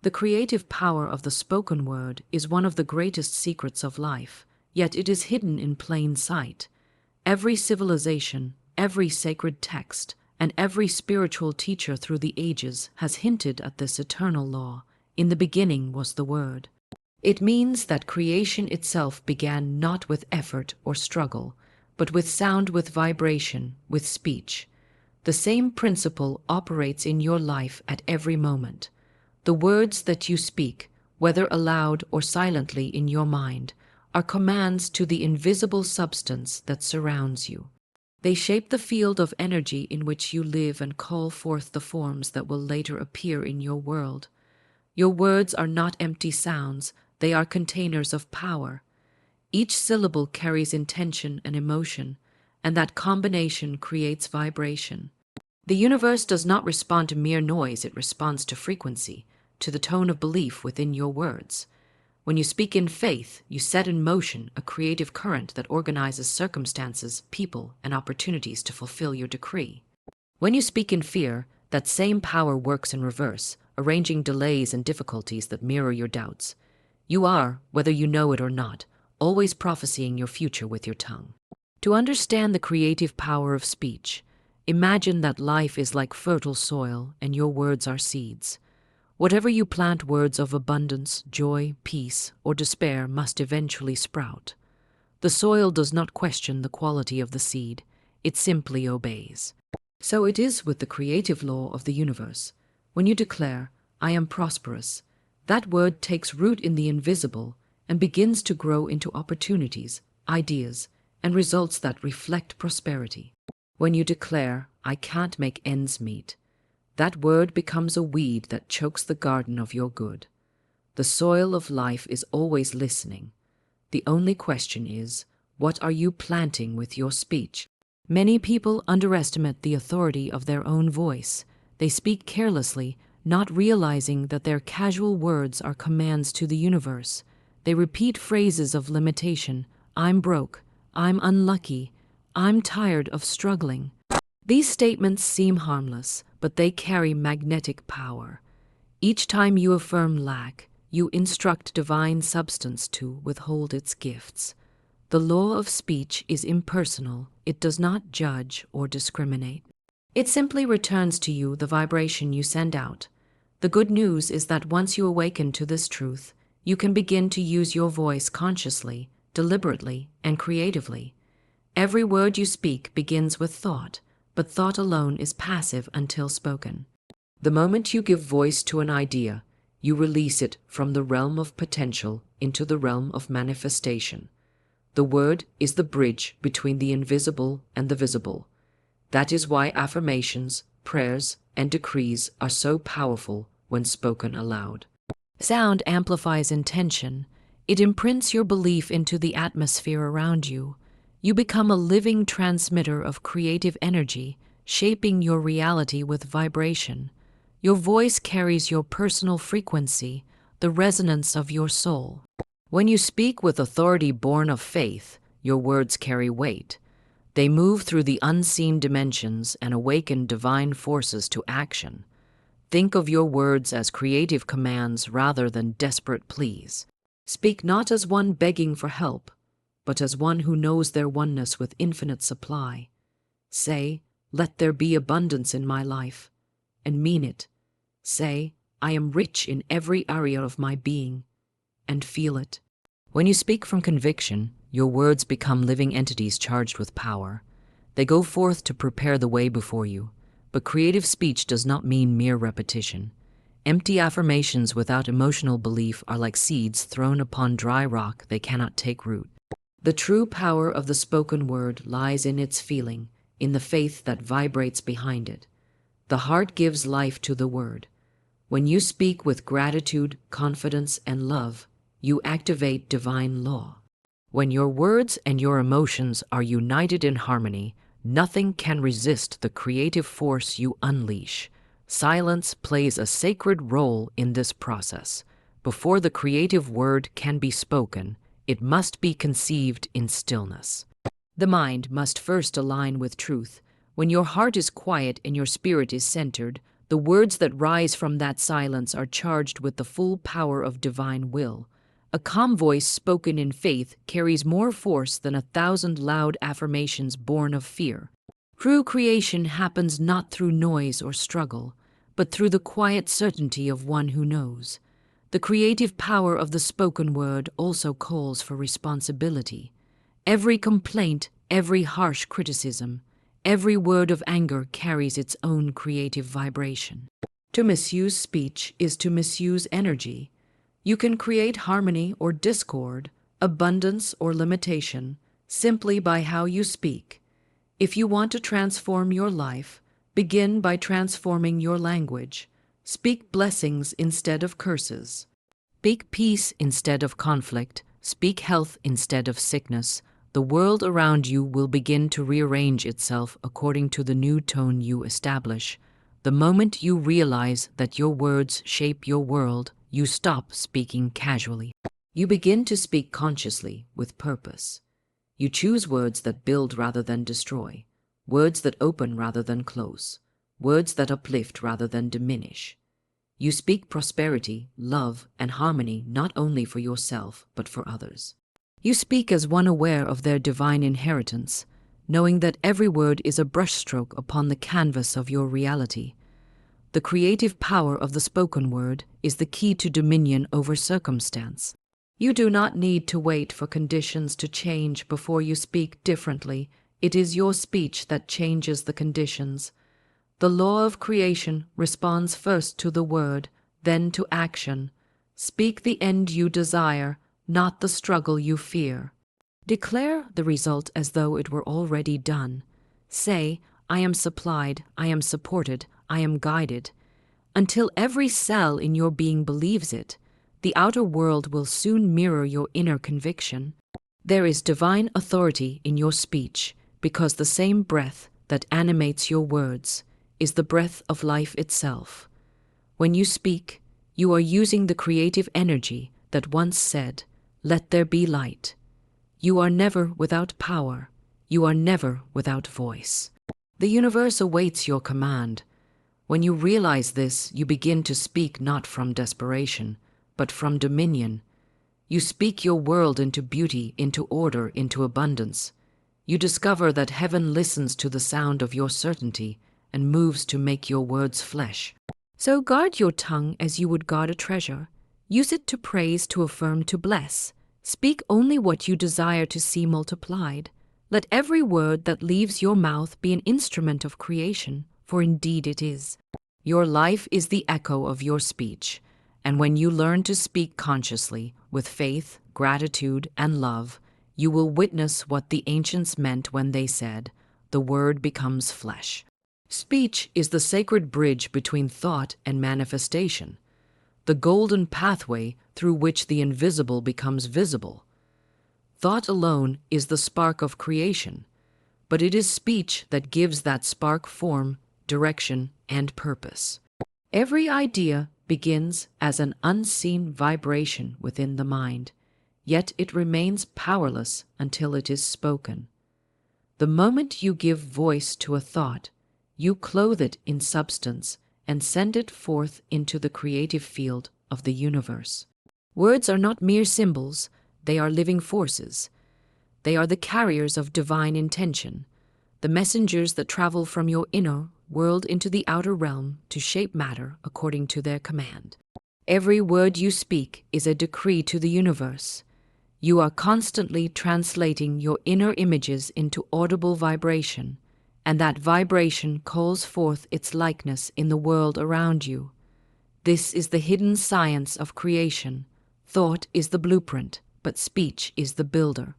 The creative power of the spoken word is one of the greatest secrets of life, yet it is hidden in plain sight. Every civilization, every sacred text, and every spiritual teacher through the ages has hinted at this eternal law. In the beginning was the Word. It means that creation itself began not with effort or struggle, but with sound, with vibration, with speech. The same principle operates in your life at every moment. The words that you speak, whether aloud or silently in your mind, are commands to the invisible substance that surrounds you. They shape the field of energy in which you live and call forth the forms that will later appear in your world. Your words are not empty sounds, they are containers of power. Each syllable carries intention and emotion, and that combination creates vibration. The universe does not respond to mere noise, it responds to frequency, to the tone of belief within your words. When you speak in faith, you set in motion a creative current that organizes circumstances, people, and opportunities to fulfill your decree. When you speak in fear, that same power works in reverse, arranging delays and difficulties that mirror your doubts. You are, whether you know it or not, always prophesying your future with your tongue. To understand the creative power of speech, imagine that life is like fertile soil and your words are seeds. Whatever you plant, words of abundance, joy, peace, or despair must eventually sprout. The soil does not question the quality of the seed, it simply obeys. So it is with the creative law of the universe. When you declare, "I am prosperous," that word takes root in the invisible and begins to grow into opportunities, ideas, and results that reflect prosperity. When you declare, "I can't make ends meet," that word becomes a weed that chokes the garden of your good. The soil of life is always listening. The only question is, what are you planting with your speech? Many people underestimate the authority of their own voice. They speak carelessly, not realizing that their casual words are commands to the universe. They repeat phrases of limitation: "I'm broke," "I'm unlucky," "I'm tired of struggling." These statements seem harmless, but they carry magnetic power. Each time you affirm lack, you instruct divine substance to withhold its gifts. The law of speech is impersonal. It does not judge or discriminate. It simply returns to you the vibration you send out. The good news is that once you awaken to this truth, you can begin to use your voice consciously, deliberately, and creatively. Every word you speak begins with thought, but thought alone is passive until spoken. The moment you give voice to an idea, you release it from the realm of potential into the realm of manifestation. The word is the bridge between the invisible and the visible. That is why affirmations, prayers, and decrees are so powerful when spoken aloud. Sound amplifies intention. It imprints your belief into the atmosphere around you. You become a living transmitter of creative energy, shaping your reality with vibration. Your voice carries your personal frequency, the resonance of your soul. When you speak with authority born of faith, your words carry weight. They move through the unseen dimensions and awaken divine forces to action. Think of your words as creative commands rather than desperate pleas. Speak not as one begging for help, but as one who knows their oneness with infinite supply. Say, "Let there be abundance in my life," and mean it. Say, "I am rich in every area of my being," and feel it. When you speak from conviction, your words become living entities charged with power. They go forth to prepare the way before you. But creative speech does not mean mere repetition. Empty affirmations without emotional belief are like seeds thrown upon dry rock; they cannot take root. The true power of the spoken word lies in its feeling, in the faith that vibrates behind it. The heart gives life to the word. When you speak with gratitude, confidence, and love, you activate divine law. When your words and your emotions are united in harmony, nothing can resist the creative force you unleash. Silence plays a sacred role in this process. Before the creative word can be spoken, it must be conceived in stillness. The mind must first align with truth. When your heart is quiet and your spirit is centered, The words that rise from that silence are charged with the full power of divine will. A calm voice spoken in faith carries more force than 1,000 loud affirmations born of fear. True creation happens not through noise or struggle, but through the quiet certainty of one who knows. The creative power of the spoken word also calls for responsibility. Every complaint, every harsh criticism, every word of anger carries its own creative vibration. To misuse speech is to misuse energy. You can create harmony or discord, abundance or limitation, simply by how you speak. If you want to transform your life, begin by transforming your language. Speak blessings instead of curses. Speak peace instead of conflict. Speak health instead of sickness. The world around you will begin to rearrange itself according to the new tone you establish. The moment you realize that your words shape your world, you stop speaking casually. You begin to speak consciously, with purpose. You choose words that build rather than destroy, words that open rather than close, words that uplift rather than diminish. You speak prosperity, love, and harmony not only for yourself, but for others. You speak as one aware of their divine inheritance, knowing that every word is a brushstroke upon the canvas of your reality. The creative power of the spoken word is the key to dominion over circumstance. You do not need to wait for conditions to change before you speak differently. It is your speech that changes the conditions. The law of creation responds first to the word, then to action. Speak the end you desire, not the struggle you fear. Declare the result as though it were already done. Say, I am supplied, I am supported, I am guided. Until every cell in your being believes it, the outer world will soon mirror your inner conviction. There is divine authority in your speech, because the same breath that animates your words is the breath of life itself. When you speak, you are using the creative energy that once said, "Let there be light." You are never without power. You are never without voice. The universe awaits your command. When you realize this, you begin to speak not from desperation, but from dominion. You speak your world into beauty, into order, into abundance. You discover that heaven listens to the sound of your certainty and moves to make your words flesh. So guard your tongue as you would guard a treasure. Use it to praise, to affirm, to bless. Speak only what you desire to see multiplied. Let every word that leaves your mouth be an instrument of creation, for indeed it is. Your life is the echo of your speech, and when you learn to speak consciously, with faith, gratitude, and love, you will witness what the ancients meant when they said, "The word becomes flesh." Speech is the sacred bridge between thought and manifestation, the golden pathway through which the invisible becomes visible. Thought alone is the spark of creation, but it is speech that gives that spark form, direction, and purpose. Every idea begins as an unseen vibration within the mind, yet it remains powerless until it is spoken. The moment you give voice to a thought, you clothe it in substance and send it forth into the creative field of the universe. Words are not mere symbols, they are living forces. They are the carriers of divine intention, the messengers that travel from your inner world into the outer realm to shape matter according to their command. Every word you speak is a decree to the universe. You are constantly translating your inner images into audible vibration, and that vibration calls forth its likeness in the world around you. This is the hidden science of creation. Thought is the blueprint, but speech is the builder.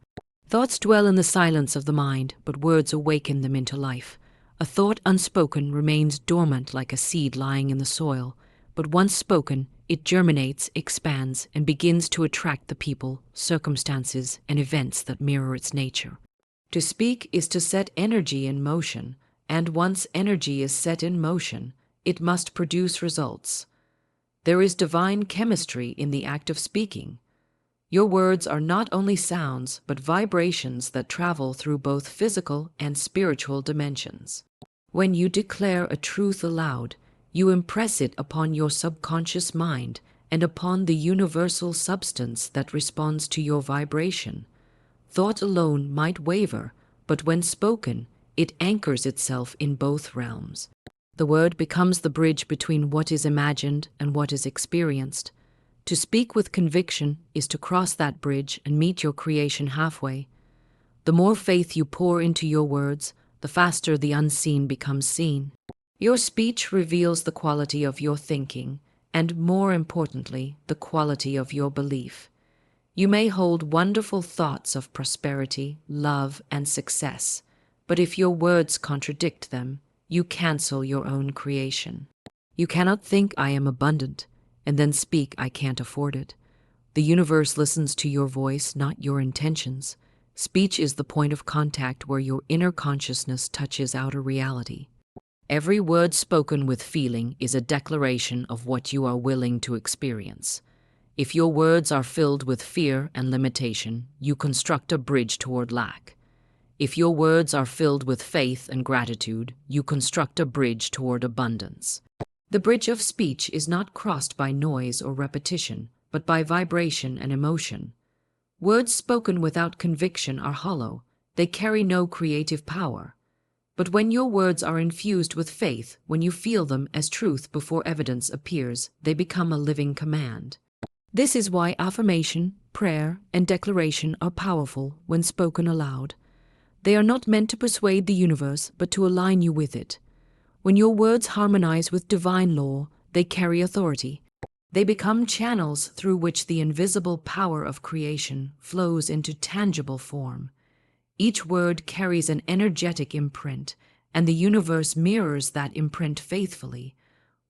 Thoughts dwell in the silence of the mind, but words awaken them into life. A thought unspoken remains dormant like a seed lying in the soil, but once spoken, it germinates, expands, and begins to attract the people, circumstances, and events that mirror its nature. To speak is to set energy in motion, and once energy is set in motion, it must produce results. There is divine chemistry in the act of speaking. Your words are not only sounds, but vibrations that travel through both physical and spiritual dimensions. When you declare a truth aloud, You impress it upon your subconscious mind and upon the universal substance that responds to your vibration. Thought alone might waver, but when spoken, it anchors itself in both realms. The word becomes the bridge between what is imagined and what is experienced. To speak with conviction is to cross that bridge and meet your creation halfway. The more faith you pour into your words, the faster the unseen becomes seen. Your speech reveals the quality of your thinking, and more importantly, the quality of your belief. You may hold wonderful thoughts of prosperity, love, and success, but if your words contradict them, you cancel your own creation. You cannot think I am abundant and then speak I can't afford it. The universe listens to your voice, not your intentions. Speech is the point of contact where your inner consciousness touches outer reality. Every word spoken with feeling is a declaration of what you are willing to experience. If your words are filled with fear and limitation, you construct a bridge toward lack. If your words are filled with faith and gratitude, you construct a bridge toward abundance. The bridge of speech is not crossed by noise or repetition, but by vibration and emotion. Words spoken without conviction are hollow. They carry no creative power. But when your words are infused with faith, when you feel them as truth before evidence appears, they become a living command. This is why affirmation, prayer, and declaration are powerful when spoken aloud. They are not meant to persuade the universe, but to align you with it. When your words harmonize with divine law, they carry authority. They become channels through which the invisible power of creation flows into tangible form. Each word carries an energetic imprint, and the universe mirrors that imprint faithfully.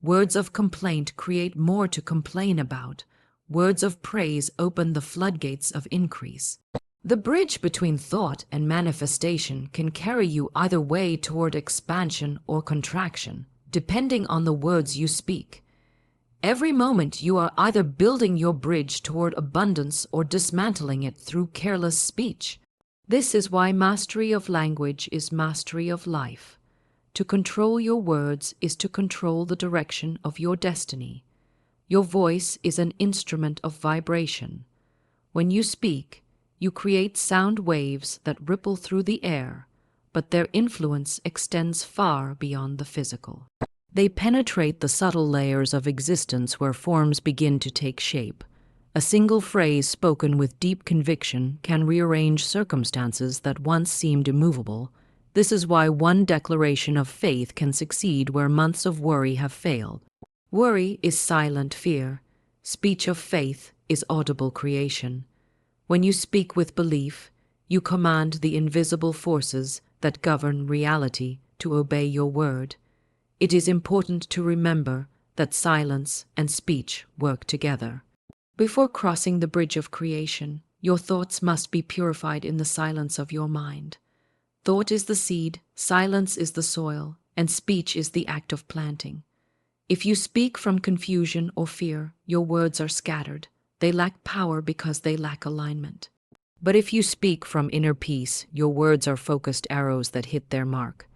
Words of complaint create more to complain about. Words of praise open the floodgates of increase. The bridge between thought and manifestation can carry you either way toward expansion or contraction, depending on the words you speak. Every moment you are either building your bridge toward abundance or dismantling it through careless speech. This is why mastery of language is mastery of life. To control your words is to control the direction of your destiny. Your voice is an instrument of vibration. When you speak, you create sound waves that ripple through the air, but their influence extends far beyond the physical. They penetrate the subtle layers of existence where forms begin to take shape. A single phrase spoken with deep conviction can rearrange circumstances that once seemed immovable. This is why one declaration of faith can succeed where months of worry have failed. Worry is silent fear. Speech of faith is audible creation. When you speak with belief, you command the invisible forces that govern reality to obey your word. It is important to remember that silence and speech work together. Before crossing the bridge of creation, your thoughts must be purified in the silence of your mind. Thought is the seed, silence is the soil, and speech is the act of planting. If you speak from confusion or fear, your words are scattered. They lack power because they lack alignment. But if you speak from inner peace, your words are focused arrows that hit their mark.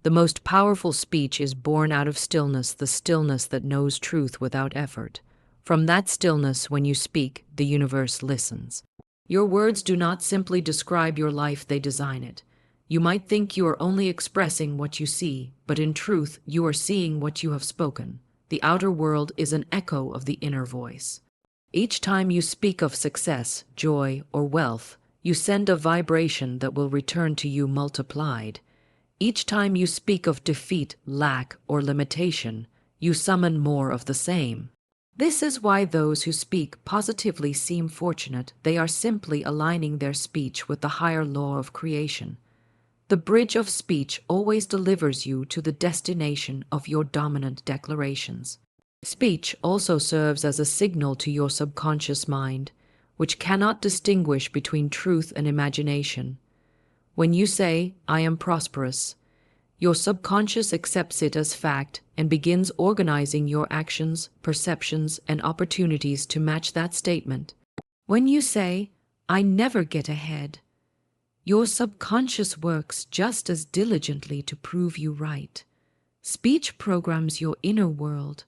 The most powerful speech is born out of stillness, the stillness that knows truth without effort. From that stillness, when you speak, the universe listens. Your words do not simply describe your life, they design it. You might think you are only expressing what you see, but in truth, you are seeing what you have spoken. The outer world is an echo of the inner voice. Each time you speak of success, joy, or wealth, you send a vibration that will return to you multiplied. Each time you speak of defeat, lack, or limitation, you summon more of the same. This is why those who speak positively seem fortunate. They are simply aligning their speech with the higher law of creation. The bridge of speech always delivers you to the destination of your dominant declarations. Speech also serves as a signal to your subconscious mind, which cannot distinguish between truth and imagination. When you say, "I am prosperous," your subconscious accepts it as fact and begins organizing your actions, perceptions, and opportunities to match that statement. When you say, "I never get ahead," your subconscious works just as diligently to prove you right. Speech programs your inner world,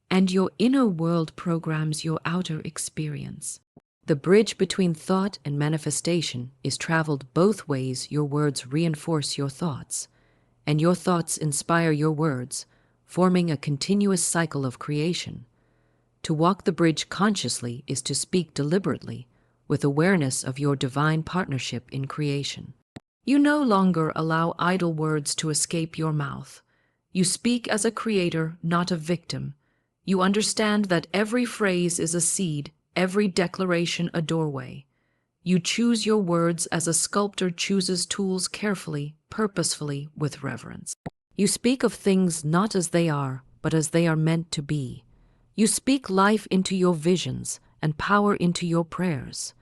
and your inner world programs your outer experience. The bridge between thought and manifestation is traveled both ways. Your words reinforce your thoughts, and your thoughts inspire your words, forming a continuous cycle of creation. To walk the bridge consciously is to speak deliberately, with awareness of your divine partnership in creation. You no longer allow idle words to escape your mouth. You speak as a creator, not a victim. You understand that every phrase is a seed, every declaration a doorway. You choose your words as a sculptor chooses tools carefully, purposefully, with reverence. You speak of things not as they are, but as they are meant to be. You speak life into your visions and power into your prayers.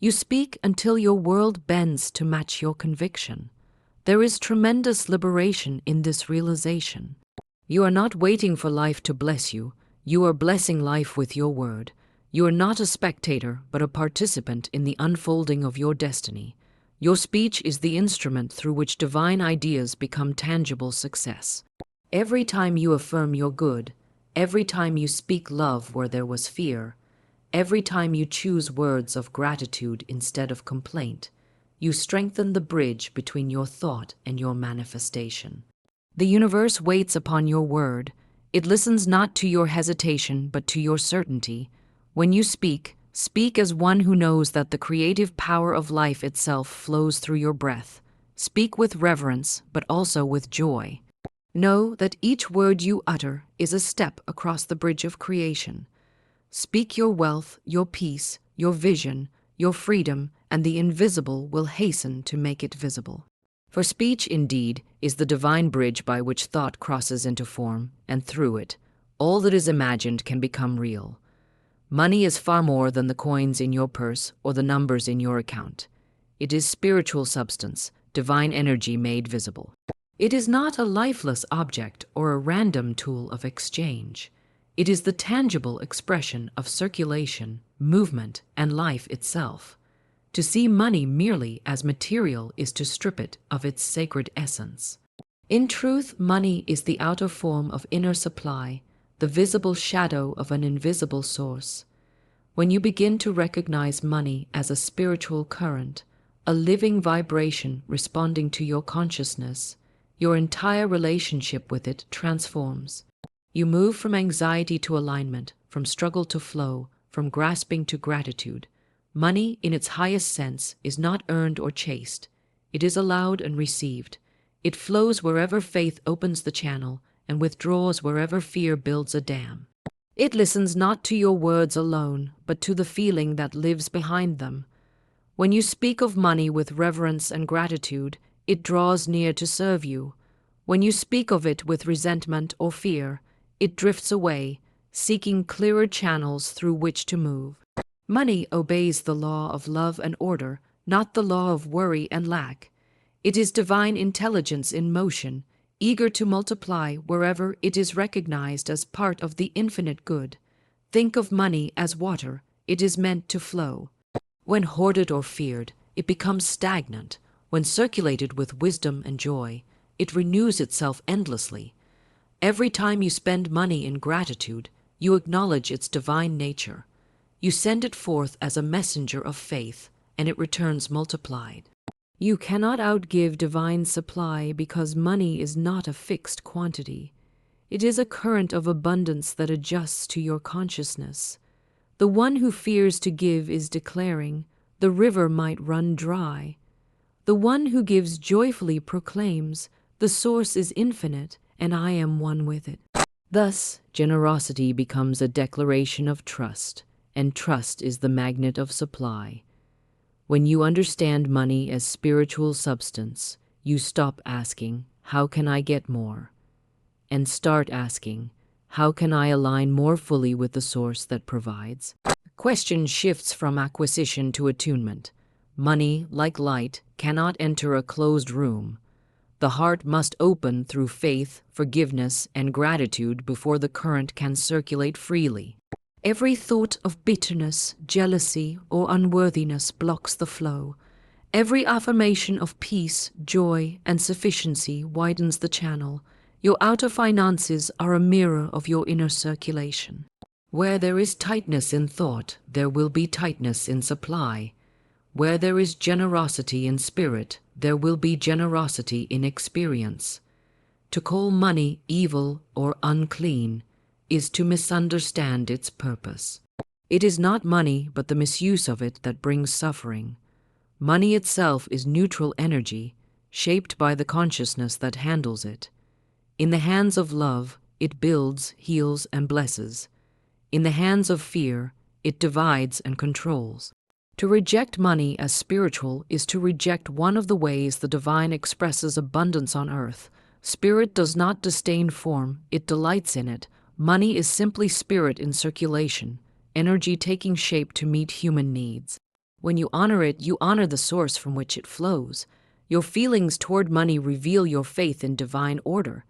You speak until your world bends to match your conviction. There is tremendous liberation in this realization. You are not waiting for life to bless you. You are blessing life with your word. You are not a spectator, but a participant in the unfolding of your destiny. Your speech is the instrument through which divine ideas become tangible success. Every time you affirm your good, every time you speak love where there was fear, every time you choose words of gratitude instead of complaint, you strengthen the bridge between your thought and your manifestation. The universe waits upon your word. It listens not to your hesitation, but to your certainty. When you speak, speak as one who knows that the creative power of life itself flows through your breath. Speak with reverence, but also with joy. Know that each word you utter is a step across the bridge of creation. Speak your wealth, your peace, your vision, your freedom, and the invisible will hasten to make it visible. For speech, indeed, is the divine bridge by which thought crosses into form, and through it, all that is imagined can become real. Money is far more than the coins in your purse or the numbers in your account. It is spiritual substance, divine energy made visible. It is not a lifeless object or a random tool of exchange. It is the tangible expression of circulation, movement, and life itself. To see money merely as material is to strip it of its sacred essence. In truth, money is the outer form of inner supply, the visible shadow of an invisible source. When you begin to recognize money as a spiritual current, a living vibration responding to your consciousness, your entire relationship with it transforms. You move from anxiety to alignment, from struggle to flow, from grasping to gratitude. Money, in its highest sense, is not earned or chased. It is allowed and received. It flows wherever faith opens the channel and withdraws wherever fear builds a dam. It listens not to your words alone, but to the feeling that lives behind them. When you speak of money with reverence and gratitude, it draws near to serve you. When you speak of it with resentment or fear, it drifts away, seeking clearer channels through which to move. Money obeys the law of love and order, not the law of worry and lack. It is divine intelligence in motion, eager to multiply wherever it is recognized as part of the infinite good. Think of money as water. It is meant to flow. When hoarded or feared, it becomes stagnant. When circulated with wisdom and joy, it renews itself endlessly. Every time you spend money in gratitude, you acknowledge its divine nature. You send it forth as a messenger of faith, and it returns multiplied. You cannot outgive divine supply because money is not a fixed quantity. It is a current of abundance that adjusts to your consciousness. The one who fears to give is declaring, "The river might run dry." The one who gives joyfully proclaims, "The source is infinite, and I am one with it." Thus, generosity becomes a declaration of trust, and trust is the magnet of supply. When you understand money as spiritual substance, you stop asking, "How can I get more?" and start asking, "How can I align more fully with the source that provides?" The question shifts from acquisition to attunement. Money, like light, cannot enter a closed room. The heart must open through faith, forgiveness, and gratitude before the current can circulate freely. Every thought of bitterness, jealousy, or unworthiness blocks the flow. Every affirmation of peace, joy, and sufficiency widens the channel. Your outer finances are a mirror of your inner circulation. Where there is tightness in thought, there will be tightness in supply. Where there is generosity in spirit, there will be generosity in experience. To call money evil or unclean is to misunderstand its purpose. It is not money, but the misuse of it that brings suffering. Money itself is neutral energy, shaped by the consciousness that handles it. In the hands of love, it builds, heals, and blesses. In the hands of fear, it divides and controls. To reject money as spiritual is to reject one of the ways the divine expresses abundance on earth. Spirit does not disdain form, it delights in it. Money is simply spirit in circulation, energy taking shape to meet human needs. When you honor it, you honor the source from which it flows. Your feelings toward money reveal your faith in divine order.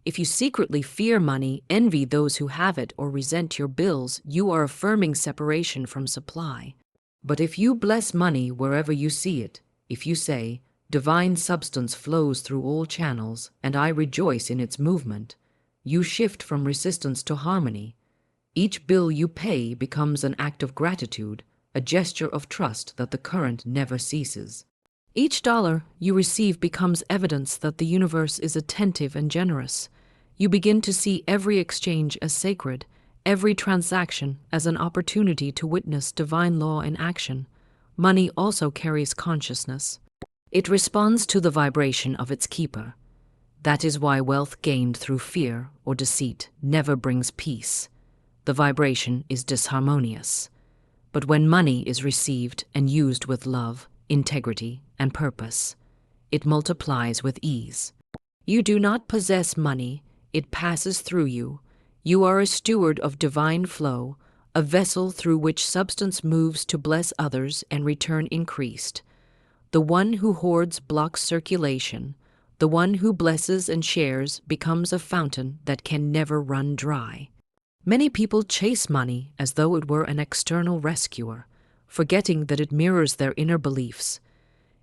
If you secretly fear money, envy those who have it, or resent your bills, you are affirming separation from supply. But if you bless money wherever you see it, if you say, "Divine substance flows through all channels, and I rejoice in its movement," you shift from resistance to harmony. Each bill you pay becomes an act of gratitude, a gesture of trust that the current never ceases. Each dollar you receive becomes evidence that the universe is attentive and generous. You begin to see every exchange as sacred, every transaction as an opportunity to witness divine law in action. Money also carries consciousness. It responds to the vibration of its keeper. That is why wealth gained through fear or deceit never brings peace. The vibration is disharmonious. But when money is received and used with love, integrity, and purpose, it multiplies with ease. You do not possess money, it passes through you. You are a steward of divine flow, a vessel through which substance moves to bless others and return increased. The one who hoards blocks circulation. The one who blesses and shares becomes a fountain that can never run dry. Many people chase money as though it were an external rescuer, forgetting that it mirrors their inner beliefs.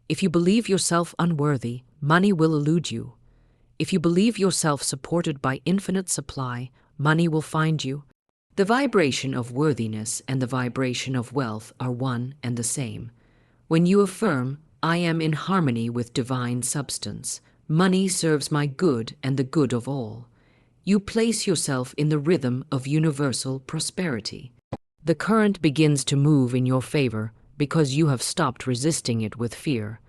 If you believe yourself unworthy, money will elude you. If you believe yourself supported by infinite supply, money will find you. The vibration of worthiness and the vibration of wealth are one and the same. When you affirm, "I am in harmony with divine substance," money serves my good and the good of all. You place yourself in the rhythm of universal prosperity. The current begins to move in your favor because you have stopped resisting it with fear.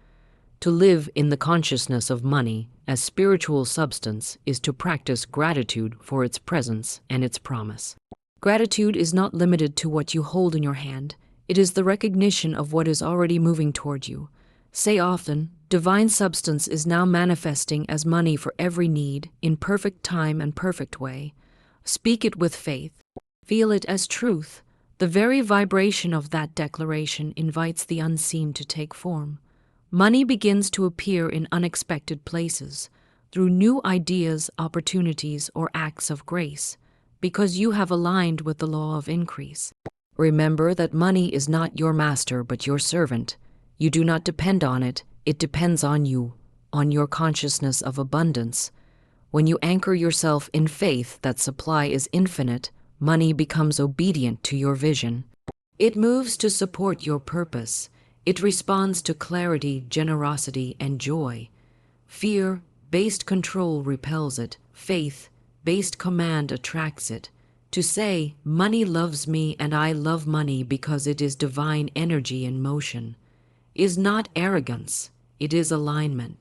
To live in the consciousness of money as spiritual substance is to practice gratitude for its presence and its promise. Gratitude is not limited to what you hold in your hand. It is the recognition of what is already moving toward you. Say often, "Divine substance is now manifesting as money for every need, in perfect time and perfect way." Speak it with faith. Feel it as truth. The very vibration of that declaration invites the unseen to take form. Money begins to appear in unexpected places, through new ideas, opportunities, or acts of grace, because you have aligned with the law of increase. Remember that money is not your master but your servant. You do not depend on it, it depends on you, on your consciousness of abundance. When you anchor yourself in faith that supply is infinite, money becomes obedient to your vision. It moves to support your purpose. It responds to clarity, generosity, and joy. Fear-based control repels it. Faith-based command attracts it. To say, "Money loves me and I love money because it is divine energy in motion," is not arrogance, it is alignment.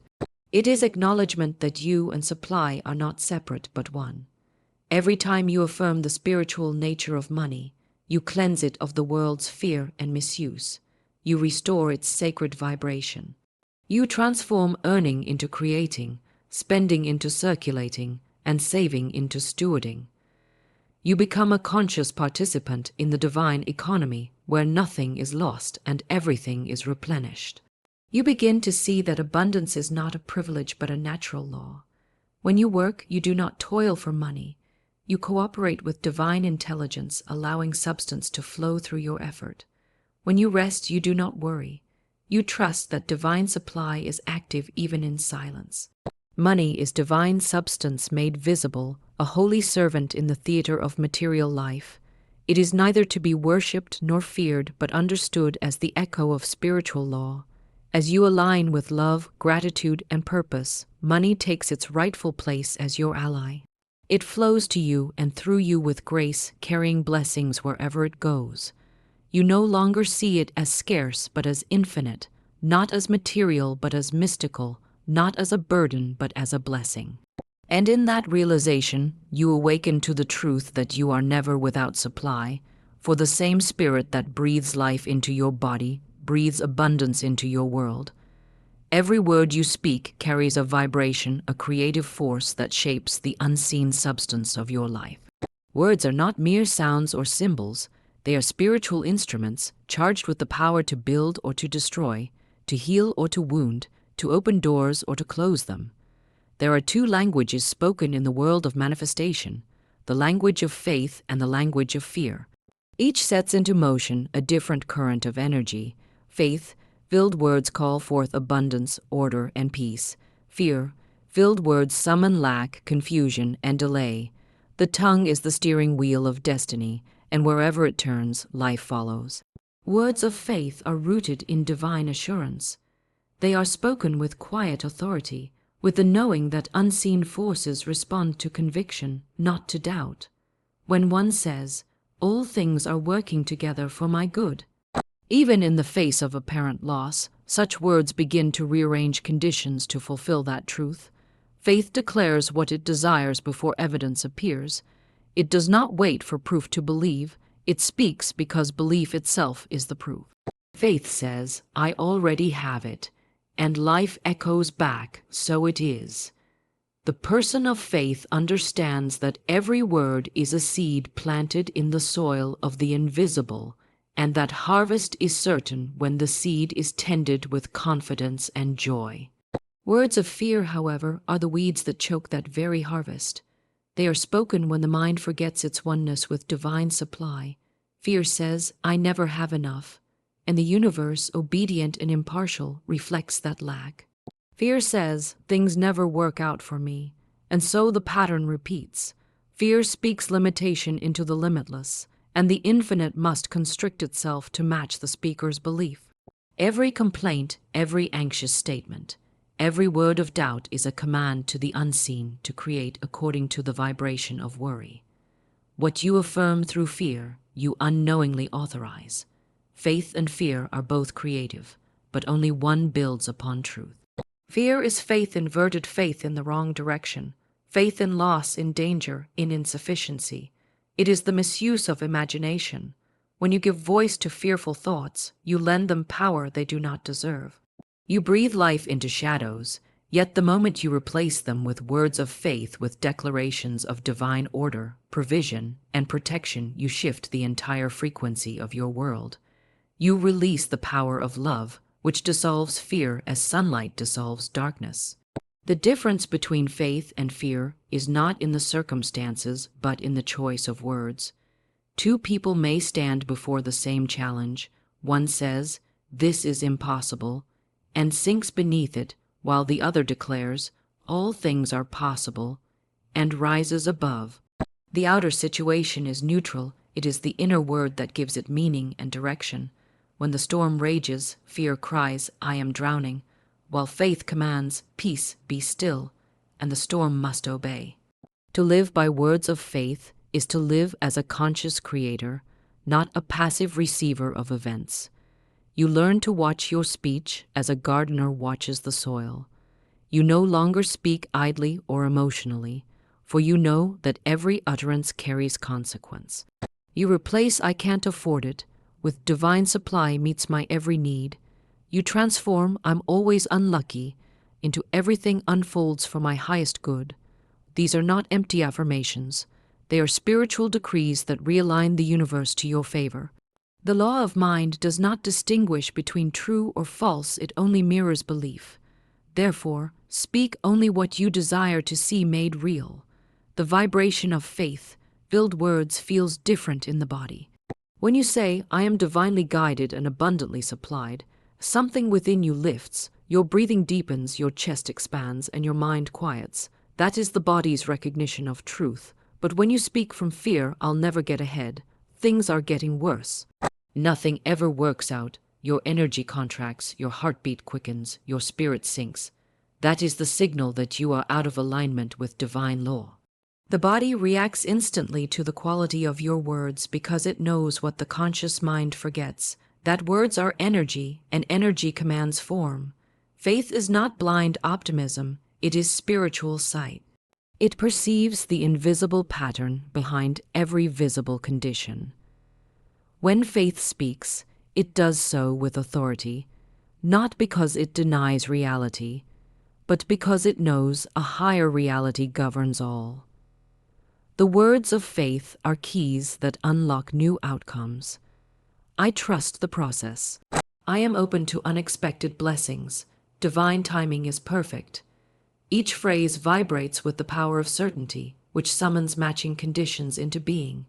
It is acknowledgement that you and supply are not separate but one. Every time you affirm the spiritual nature of money, you cleanse it of the world's fear and misuse. You restore its sacred vibration. You transform earning into creating, spending into circulating, and saving into stewarding. You become a conscious participant in the divine economy where nothing is lost and everything is replenished. You begin to see that abundance is not a privilege but a natural law. When you work, you do not toil for money. You cooperate with divine intelligence, allowing substance to flow through your effort. When you rest, you do not worry. You trust that divine supply is active even in silence. Money is divine substance made visible, a holy servant in the theater of material life. It is neither to be worshipped nor feared, but understood as the echo of spiritual law. As you align with love, gratitude, and purpose, money takes its rightful place as your ally. It flows to you and through you with grace, carrying blessings wherever it goes. You no longer see it as scarce but as infinite, not as material but as mystical, not as a burden but as a blessing. And in that realization, you awaken to the truth that you are never without supply, for the same spirit that breathes life into your body breathes abundance into your world. Every word you speak carries a vibration, a creative force that shapes the unseen substance of your life. Words are not mere sounds or symbols. They are spiritual instruments charged with the power to build or to destroy, to heal or to wound, to open doors or to close them. There are two languages spoken in the world of manifestation, the language of faith and the language of fear. Each sets into motion a different current of energy. Faith-filled words call forth abundance, order, and peace. Fear-filled words summon lack, confusion, and delay. The tongue is the steering wheel of destiny, and wherever it turns, life follows. Words of faith are rooted in divine assurance. They are spoken with quiet authority, with the knowing that unseen forces respond to conviction, not to doubt. When one says, "All things are working together for my good," even in the face of apparent loss, such words begin to rearrange conditions to fulfill that truth. Faith declares what it desires before evidence appears. It does not wait for proof to believe. It speaks because belief itself is the proof. Faith says, "I already have it," and life echoes back, "So it is." The person of faith understands that every word is a seed planted in the soil of the invisible, and that harvest is certain when the seed is tended with confidence and joy. Words of fear, however, are the weeds that choke that very harvest. They are spoken when the mind forgets its oneness with divine supply. Fear says, "I never have enough," and the universe, obedient and impartial, reflects that lack. Fear says, "Things never work out for me," and so the pattern repeats. Fear speaks limitation into the limitless, and the infinite must constrict itself to match the speaker's belief. Every complaint, every anxious statement, every word of doubt is a command to the unseen to create according to the vibration of worry. What you affirm through fear, you unknowingly authorize. Faith and fear are both creative, but only one builds upon truth. Fear is faith inverted, faith in the wrong direction, faith in loss, in danger, in insufficiency. It is the misuse of imagination. When you give voice to fearful thoughts, you lend them power they do not deserve. You breathe life into shadows, yet the moment you replace them with words of faith, with declarations of divine order, provision, and protection, you shift the entire frequency of your world. You release the power of love, which dissolves fear as sunlight dissolves darkness. The difference between faith and fear is not in the circumstances, but in the choice of words. Two people may stand before the same challenge. One says, "This is impossible," and sinks beneath it, while the other declares, "All things are possible," and rises above. The outer situation is neutral. It is the inner word that gives it meaning and direction. When the storm rages, fear cries, "I am drowning," while faith commands, "Peace, be still," and the storm must obey. To live by words of faith is to live as a conscious creator, not a passive receiver of events. You learn to watch your speech as a gardener watches the soil. You no longer speak idly or emotionally, for you know that every utterance carries consequence. You replace "I can't afford it" with "Divine supply meets my every need." You transform "I'm always unlucky" into "Everything unfolds for my highest good." These are not empty affirmations. They are spiritual decrees that realign the universe to your favor. The law of mind does not distinguish between true or false, it only mirrors belief. Therefore, speak only what you desire to see made real. The vibration of faith-filled words feels different in the body. When you say, "I am divinely guided and abundantly supplied," something within you lifts. Your breathing deepens, your chest expands, and your mind quiets. That is the body's recognition of truth. But when you speak from fear, I'll never get ahead, things are getting worse. Nothing ever works out. Your energy contracts, your heartbeat quickens, your spirit sinks. That is the signal that you are out of alignment with divine law. The body reacts instantly to the quality of your words because it knows what the conscious mind forgets, that words are energy, and energy commands form. Faith is not blind optimism, it is spiritual sight. It perceives the invisible pattern behind every visible condition. When faith speaks, it does so with authority, not because it denies reality, but because it knows a higher reality governs all. The words of faith are keys that unlock new outcomes. I trust the process. I am open to unexpected blessings. Divine timing is perfect. Each phrase vibrates with the power of certainty, which summons matching conditions into being.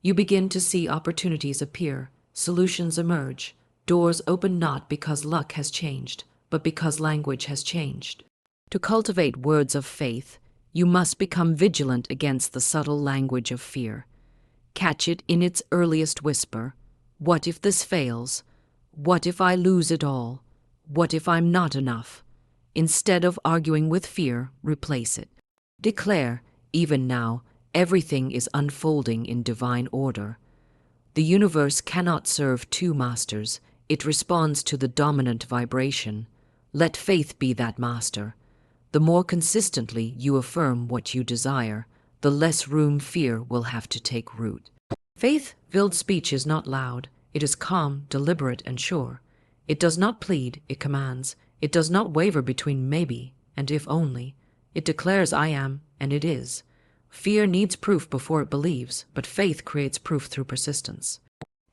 You begin to see opportunities appear, solutions emerge, doors open not because luck has changed, but because language has changed. To cultivate words of faith, you must become vigilant against the subtle language of fear. Catch it in its earliest whisper. What if this fails? What if I lose it all? What if I'm not enough? Instead of arguing with fear, replace it. Declare, even now, everything is unfolding in divine order. The universe cannot serve two masters. It responds to the dominant vibration. Let faith be that master. The more consistently you affirm what you desire, the less room fear will have to take root. Faith-filled speech is not loud. It is calm, deliberate, and sure. It does not plead, it commands. It does not waver between maybe and if only. It declares I am, and it is. Fear needs proof before it believes, but faith creates proof through persistence.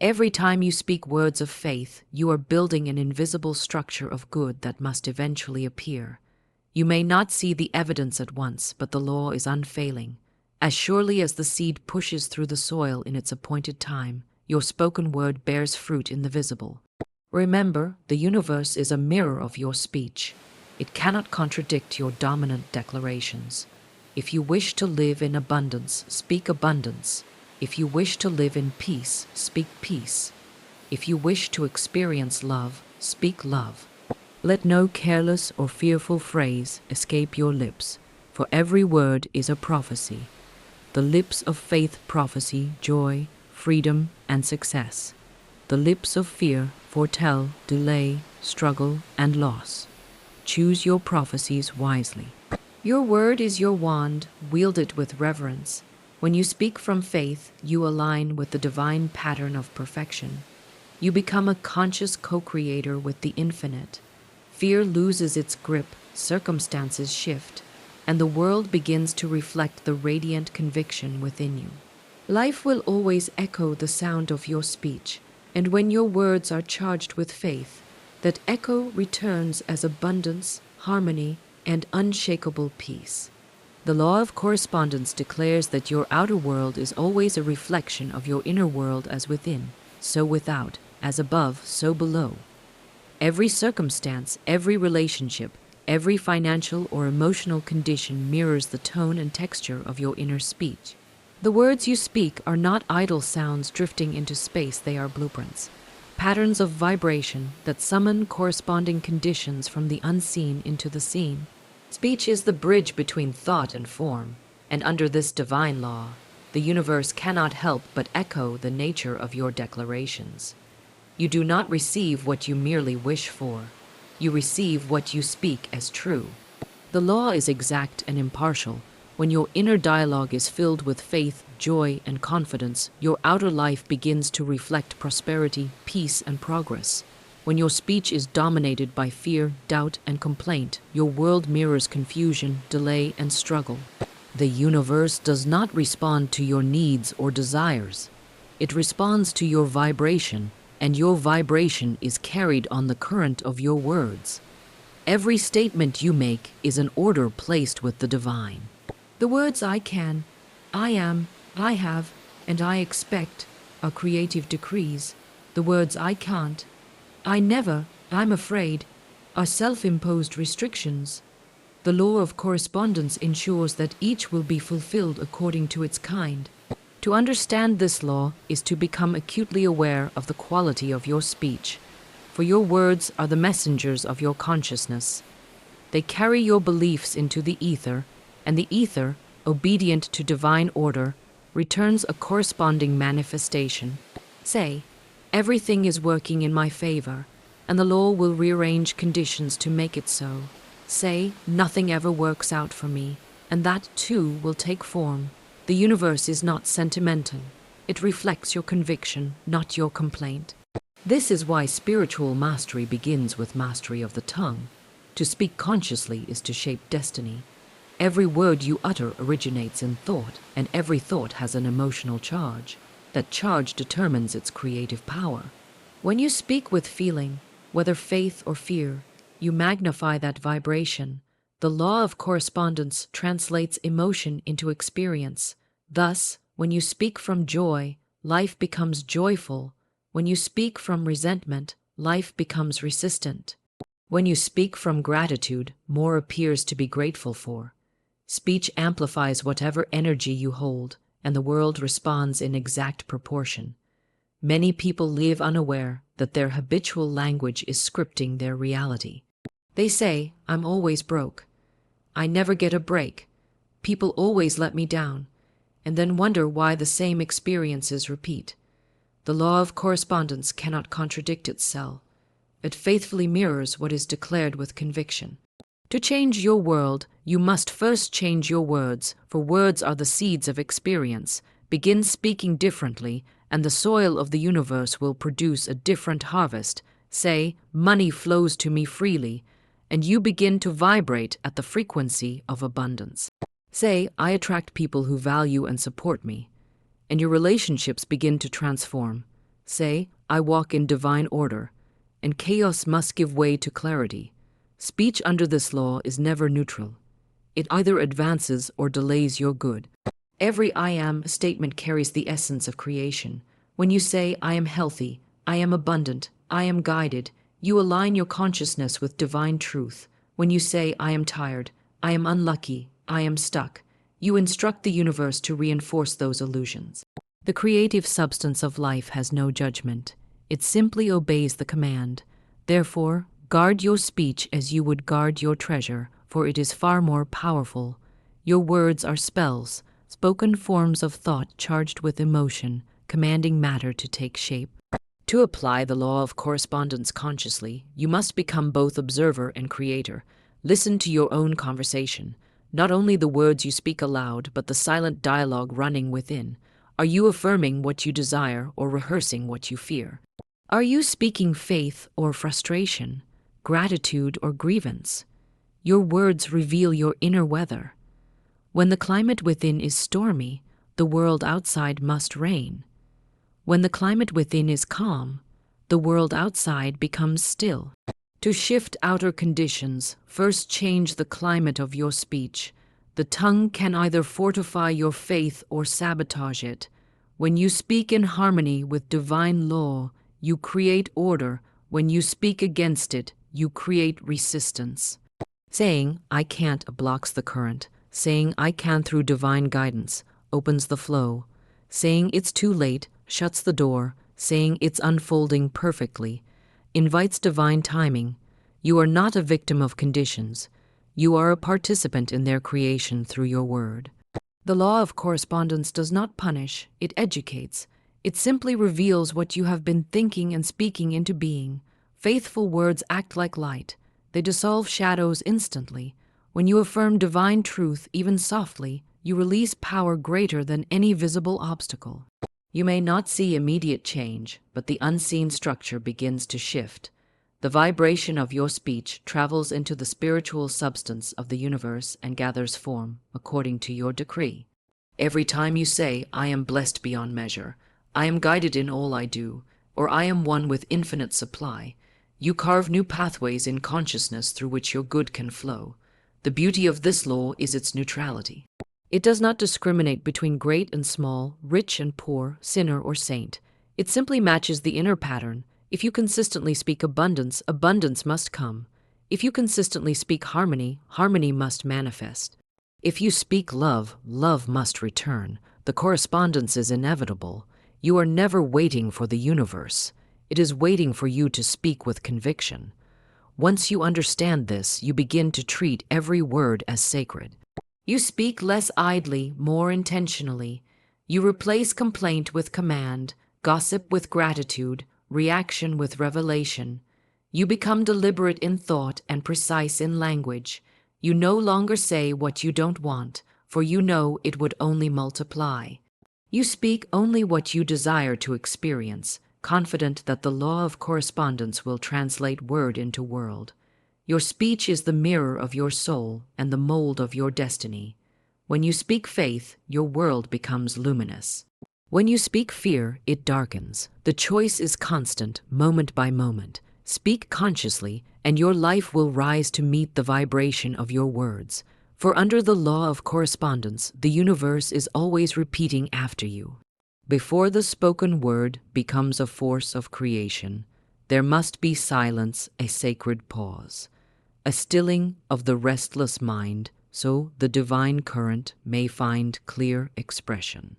Every time you speak words of faith, you are building an invisible structure of good that must eventually appear. You may not see the evidence at once, but the law is unfailing. As surely as the seed pushes through the soil in its appointed time, your spoken word bears fruit in the visible. Remember, the universe is a mirror of your speech. It cannot contradict your dominant declarations. If you wish to live in abundance, speak abundance. If you wish to live in peace, speak peace. If you wish to experience love, speak love. Let no careless or fearful phrase escape your lips, for every word is a prophecy. The lips of faith prophesy joy, freedom, and success. The lips of fear foretell delay, struggle, and loss. Choose your prophecies wisely. Your word is your wand, wield it with reverence. When you speak from faith, you align with the divine pattern of perfection. You become a conscious co-creator with the infinite. Fear loses its grip, circumstances shift, and the world begins to reflect the radiant conviction within you. Life will always echo the sound of your speech, and when your words are charged with faith, that echo returns as abundance, harmony, and unshakable peace. The law of correspondence declares that your outer world is always a reflection of your inner world as within, so without, as above, so below. Every circumstance, every relationship, every financial or emotional condition mirrors the tone and texture of your inner speech. The words you speak are not idle sounds drifting into space, they are blueprints, patterns of vibration that summon corresponding conditions from the unseen into the seen. Speech is the bridge between thought and form, and under this divine law, the universe cannot help but echo the nature of your declarations. You do not receive what you merely wish for. You receive what you speak as true. The law is exact and impartial. When your inner dialogue is filled with faith, joy, and confidence, your outer life begins to reflect prosperity, peace, and progress. When your speech is dominated by fear, doubt, and complaint, your world mirrors confusion, delay, and struggle. The universe does not respond to your needs or desires. It responds to your vibration, and your vibration is carried on the current of your words. Every statement you make is an order placed with the divine. The words I can, I am, I have, and I expect are creative decrees. The words I can't, I never, I'm afraid, are self-imposed restrictions. The law of correspondence ensures that each will be fulfilled according to its kind. To understand this law is to become acutely aware of the quality of your speech, for your words are the messengers of your consciousness. They carry your beliefs into the ether, and the ether, obedient to divine order, returns a corresponding manifestation. Say, everything is working in my favor, and the law will rearrange conditions to make it so. Say, nothing ever works out for me, and that too will take form. The universe is not sentimental. It reflects your conviction, not your complaint. This is why spiritual mastery begins with mastery of the tongue. To speak consciously is to shape destiny. Every word you utter originates in thought, and every thought has an emotional charge. That charge determines its creative power. When you speak with feeling, whether faith or fear, you magnify that vibration. The law of correspondence translates emotion into experience. Thus, when you speak from joy, life becomes joyful. When you speak from resentment, life becomes resistant. When you speak from gratitude, more appears to be grateful for. Speech amplifies whatever energy you hold, and the world responds in exact proportion. Many people live unaware that their habitual language is scripting their reality. They say, I'm always broke. I never get a break. People always let me down, and then wonder why the same experiences repeat. The law of correspondence cannot contradict itself. It faithfully mirrors what is declared with conviction. To change your world, you must first change your words, for words are the seeds of experience. Begin speaking differently, and the soil of the universe will produce a different harvest. Say, money flows to me freely, and you begin to vibrate at the frequency of abundance. Say, I attract people who value and support me, and your relationships begin to transform. Say, I walk in divine order, and chaos must give way to clarity. Speech under this law is never neutral. It either advances or delays your good. Every I am statement carries the essence of creation. When you say, I am healthy, I am abundant, I am guided, you align your consciousness with divine truth. When you say, I am tired, I am unlucky, I am stuck, you instruct the universe to reinforce those illusions. The creative substance of life has no judgment. It simply obeys the command. Therefore, guard your speech as you would guard your treasure, for it is far more powerful. Your words are spells, spoken forms of thought charged with emotion, commanding matter to take shape. To apply the law of correspondence consciously, you must become both observer and creator. Listen to your own conversation, not only the words you speak aloud, but the silent dialogue running within. Are you affirming what you desire or rehearsing what you fear? Are you speaking faith or frustration, gratitude or grievance? Your words reveal your inner weather. When the climate within is stormy, the world outside must rain. When the climate within is calm, the world outside becomes still. To shift outer conditions, first change the climate of your speech. The tongue can either fortify your faith or sabotage it. When you speak in harmony with divine law, you create order. When you speak against it, you create resistance. Saying, I can't blocks the current. Saying, I can through divine guidance opens the flow. Saying, it's too late shuts the door. Saying, it's unfolding perfectly invites divine timing. You are not a victim of conditions. You are a participant in their creation through your word. The law of correspondence does not punish, it educates. It simply reveals what you have been thinking and speaking into being. Faithful words act like light. They dissolve shadows instantly. When you affirm divine truth, even softly, you release power greater than any visible obstacle. You may not see immediate change, but the unseen structure begins to shift. The vibration of your speech travels into the spiritual substance of the universe and gathers form according to your decree. Every time you say, I am blessed beyond measure, I am guided in all I do, or I am one with infinite supply, you carve new pathways in consciousness through which your good can flow. The beauty of this law is its neutrality. It does not discriminate between great and small, rich and poor, sinner or saint. It simply matches the inner pattern. If you consistently speak abundance, abundance must come. If you consistently speak harmony, harmony must manifest. If you speak love, love must return. The correspondence is inevitable. You are never waiting for the universe. It is waiting for you to speak with conviction. Once you understand this, you begin to treat every word as sacred. You speak less idly, more intentionally. You replace complaint with command, gossip with gratitude, reaction with revelation. You become deliberate in thought and precise in language. You no longer say what you don't want, for you know it would only multiply. You speak only what you desire to experience, confident that the law of correspondence will translate word into world. Your speech is the mirror of your soul and the mold of your destiny. When you speak faith, your world becomes luminous. When you speak fear, it darkens. The choice is constant, moment by moment. Speak consciously, and your life will rise to meet the vibration of your words. For under the law of correspondence, the universe is always repeating after you. Before the spoken word becomes a force of creation, there must be silence, a sacred pause, a stilling of the restless mind, so the divine current may find clear expression.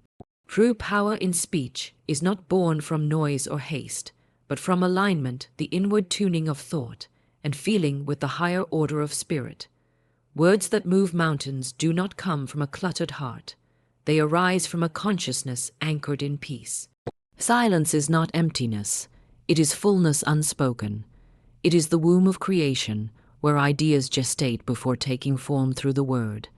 True power in speech is not born from noise or haste, but from alignment, the inward tuning of thought, and feeling with the higher order of spirit. Words that move mountains do not come from a cluttered heart. They arise from a consciousness anchored in peace. Silence is not emptiness. It is fullness unspoken. It is the womb of creation, where ideas gestate before taking form through the word.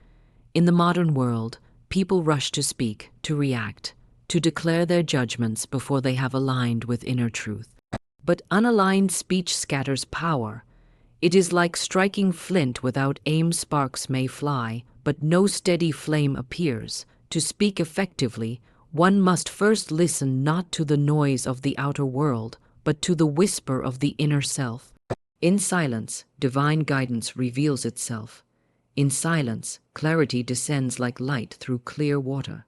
In the modern world, people rush to speak, to react, to declare their judgments before they have aligned with inner truth. But unaligned speech scatters power. It is like striking flint without aim. Sparks may fly, but no steady flame appears. To speak effectively, one must first listen not to the noise of the outer world, but to the whisper of the inner self. In silence, divine guidance reveals itself. In silence, clarity descends like light through clear water.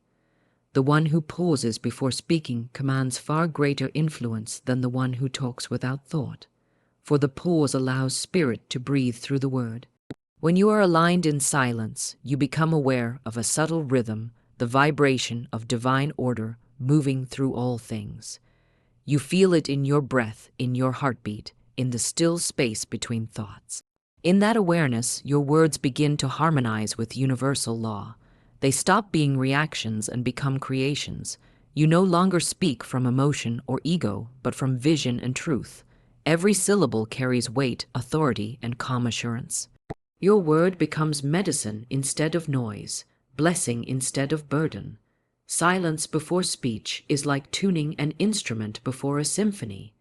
The one who pauses before speaking commands far greater influence than the one who talks without thought, for the pause allows spirit to breathe through the word. When you are aligned in silence, you become aware of a subtle rhythm, the vibration of divine order moving through all things. You feel it in your breath, in your heartbeat, in the still space between thoughts. In that awareness, your words begin to harmonize with universal law. They stop being reactions and become creations. You no longer speak from emotion or ego, but from vision and truth. Every syllable carries weight, authority, and calm assurance. Your word becomes medicine instead of noise, blessing instead of burden. Silence before speech is like tuning an instrument before a symphony.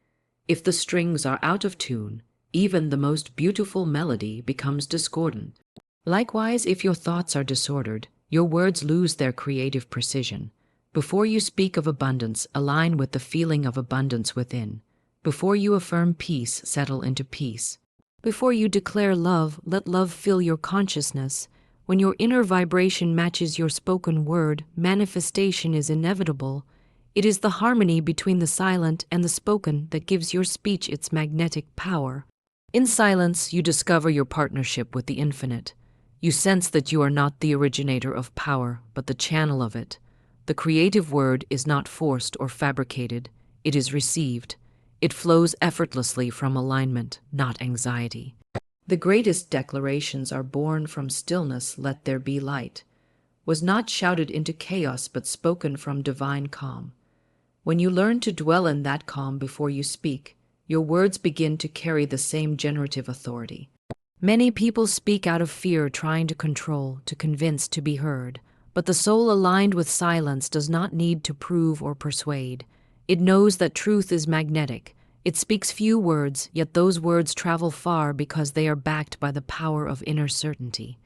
If the strings are out of tune, even the most beautiful melody becomes discordant. Likewise, if your thoughts are disordered, your words lose their creative precision. Before you speak of abundance, align with the feeling of abundance within. Before you affirm peace, settle into peace. Before you declare love, let love fill your consciousness. When your inner vibration matches your spoken word, manifestation is inevitable. It is the harmony between the silent and the spoken that gives your speech its magnetic power. In silence, you discover your partnership with the infinite. You sense that you are not the originator of power, but the channel of it. The creative word is not forced or fabricated. It is received. It flows effortlessly from alignment, not anxiety. The greatest declarations are born from stillness. Let there be light was not shouted into chaos, but spoken from divine calm. When you learn to dwell in that calm before you speak, your words begin to carry the same generative authority. Many people speak out of fear, trying to control, to convince, to be heard. But the soul aligned with silence does not need to prove or persuade. It knows that truth is magnetic. It speaks few words, yet those words travel far because they are backed by the power of inner certainty.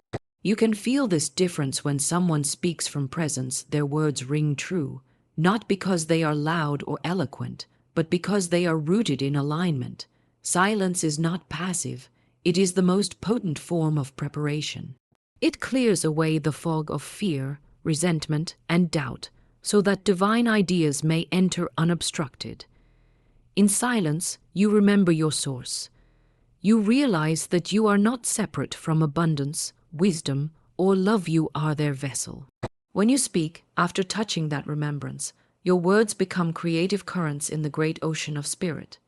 You can feel this difference when someone speaks from presence. Their words ring true, not because they are loud or eloquent, but because they are rooted in alignment. Silence is not passive. It is the most potent form of preparation. It clears away the fog of fear, resentment, and doubt, so that divine ideas may enter unobstructed. In silence, you remember your source. You realize that you are not separate from abundance, wisdom, or love. You are their vessel. When you speak, after touching that remembrance, your words become creative currents in the great ocean of spirit.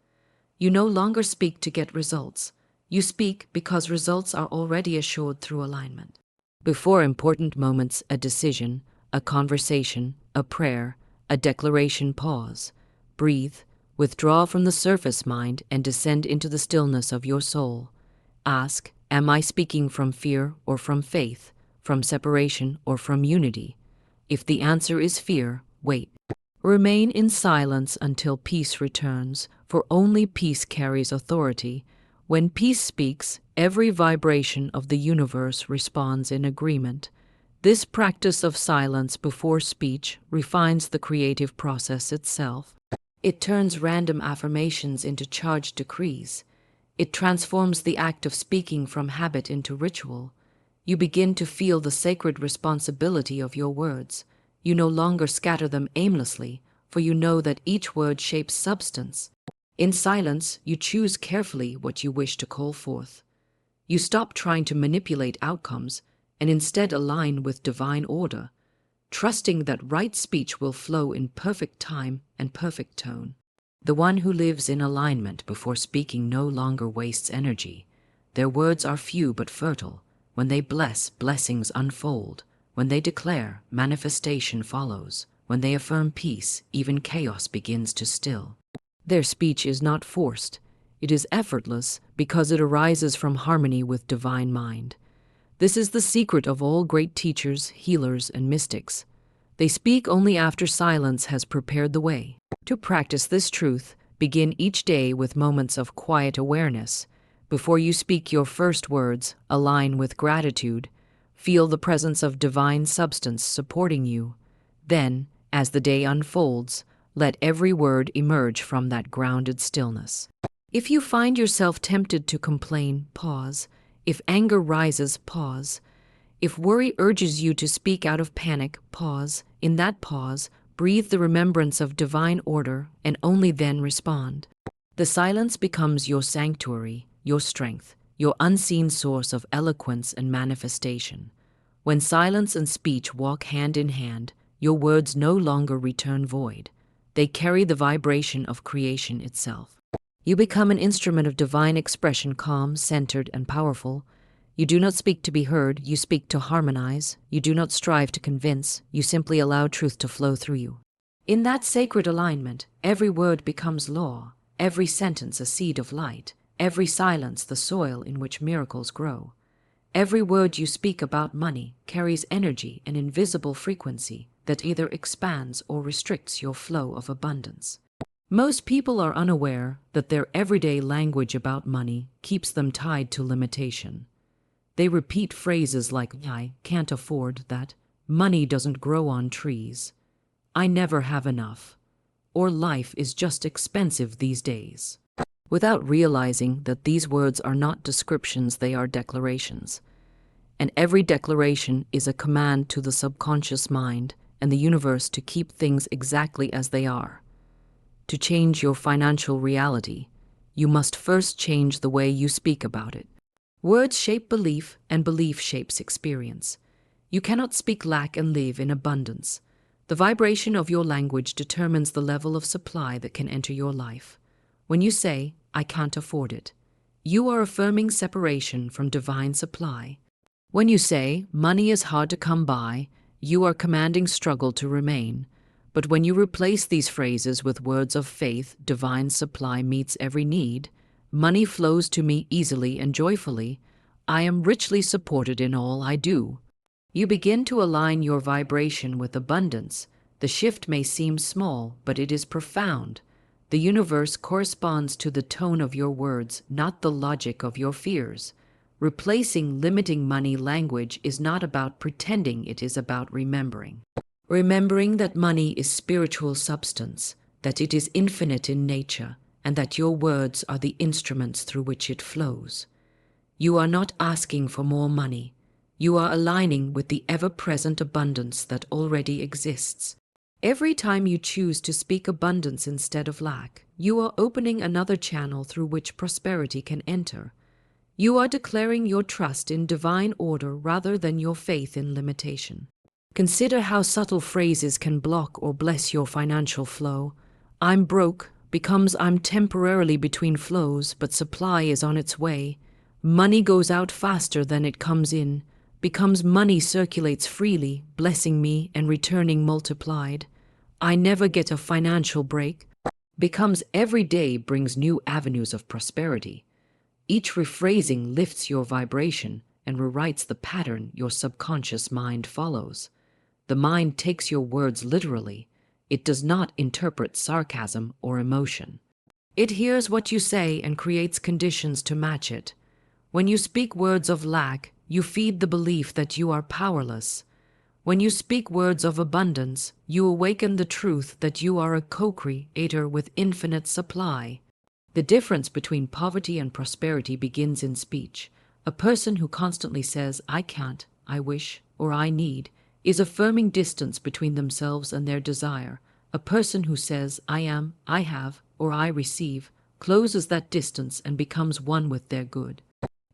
You no longer speak to get results. You speak because results are already assured through alignment. Before important moments, a decision, a conversation, a prayer, a declaration, pause, breathe, withdraw from the surface mind and descend into the stillness of your soul. Ask, am I speaking from fear or from faith, from separation or from unity? If the answer is fear, wait. Remain in silence until peace returns, for only peace carries authority. When peace speaks, every vibration of the universe responds in agreement. This practice of silence before speech refines the creative process itself. It turns random affirmations into charged decrees. It transforms the act of speaking from habit into ritual. You begin to feel the sacred responsibility of your words. You no longer scatter them aimlessly, for you know that each word shapes substance. In silence, you choose carefully what you wish to call forth. You stop trying to manipulate outcomes and instead align with divine order, trusting that right speech will flow in perfect time and perfect tone. The one who lives in alignment before speaking no longer wastes energy. Their words are few but fertile. When they bless, blessings unfold. When they declare, manifestation follows. When they affirm peace, even chaos begins to still. Their speech is not forced. It is effortless because it arises from harmony with divine mind. This is the secret of all great teachers, healers, and mystics. They speak only after silence has prepared the way. To practice this truth, begin each day with moments of quiet awareness. Before you speak your first words, align with gratitude. Feel the presence of divine substance supporting you. Then, as the day unfolds, let every word emerge from that grounded stillness. If you find yourself tempted to complain, pause. If anger rises, pause. If worry urges you to speak out of panic, pause. In that pause, breathe the remembrance of divine order and only then respond. The silence becomes your sanctuary, your strength, your unseen source of eloquence and manifestation. When silence and speech walk hand in hand, your words no longer return void. They carry the vibration of creation itself. You become an instrument of divine expression, calm, centered, and powerful. You do not speak to be heard, you speak to harmonize. You do not strive to convince, you simply allow truth to flow through you. In that sacred alignment, every word becomes law, every sentence a seed of light, every silence the soil in which miracles grow. Every word you speak about money carries energy, an invisible frequency that either expands or restricts your flow of abundance. Most people are unaware that their everyday language about money keeps them tied to limitation. They repeat phrases like, I can't afford that, money doesn't grow on trees, I never have enough, or life is just expensive these days, without realizing that these words are not descriptions, they are declarations. And every declaration is a command to the subconscious mind and the universe to keep things exactly as they are. To change your financial reality, you must first change the way you speak about it. Words shape belief, and belief shapes experience. You cannot speak lack and live in abundance. The vibration of your language determines the level of supply that can enter your life. When you say, I can't afford it, you are affirming separation from divine supply. When you say, money is hard to come by, you are commanding struggle to remain. But when you replace these phrases with words of faith, divine supply meets every need, money flows to me easily and joyfully, I am richly supported in all I do. You begin to align your vibration with abundance. The shift may seem small, but it is profound. The universe corresponds to the tone of your words, not the logic of your fears. Replacing limiting money language is not about pretending, it is about remembering. Remembering that money is spiritual substance, that it is infinite in nature, and that your words are the instruments through which it flows. You are not asking for more money. You are aligning with the ever-present abundance that already exists. Every time you choose to speak abundance instead of lack, you are opening another channel through which prosperity can enter. You are declaring your trust in divine order rather than your faith in limitation. Consider how subtle phrases can block or bless your financial flow. I'm broke becomes I'm temporarily between flows, but supply is on its way. Money goes out faster than it comes in, becomes money circulates freely, blessing me and returning multiplied. I never get a financial break, becomes every day brings new avenues of prosperity. Each rephrasing lifts your vibration and rewrites the pattern your subconscious mind follows. The mind takes your words literally. It does not interpret sarcasm or emotion. It hears what you say and creates conditions to match it. When you speak words of lack, you feed the belief that you are powerless. When you speak words of abundance, you awaken the truth that you are a co-creator with infinite supply. The difference between poverty and prosperity begins in speech. A person who constantly says, I can't, I wish, or I need, is affirming distance between themselves and their desire. A person who says, I am, I have, or I receive, closes that distance and becomes one with their good.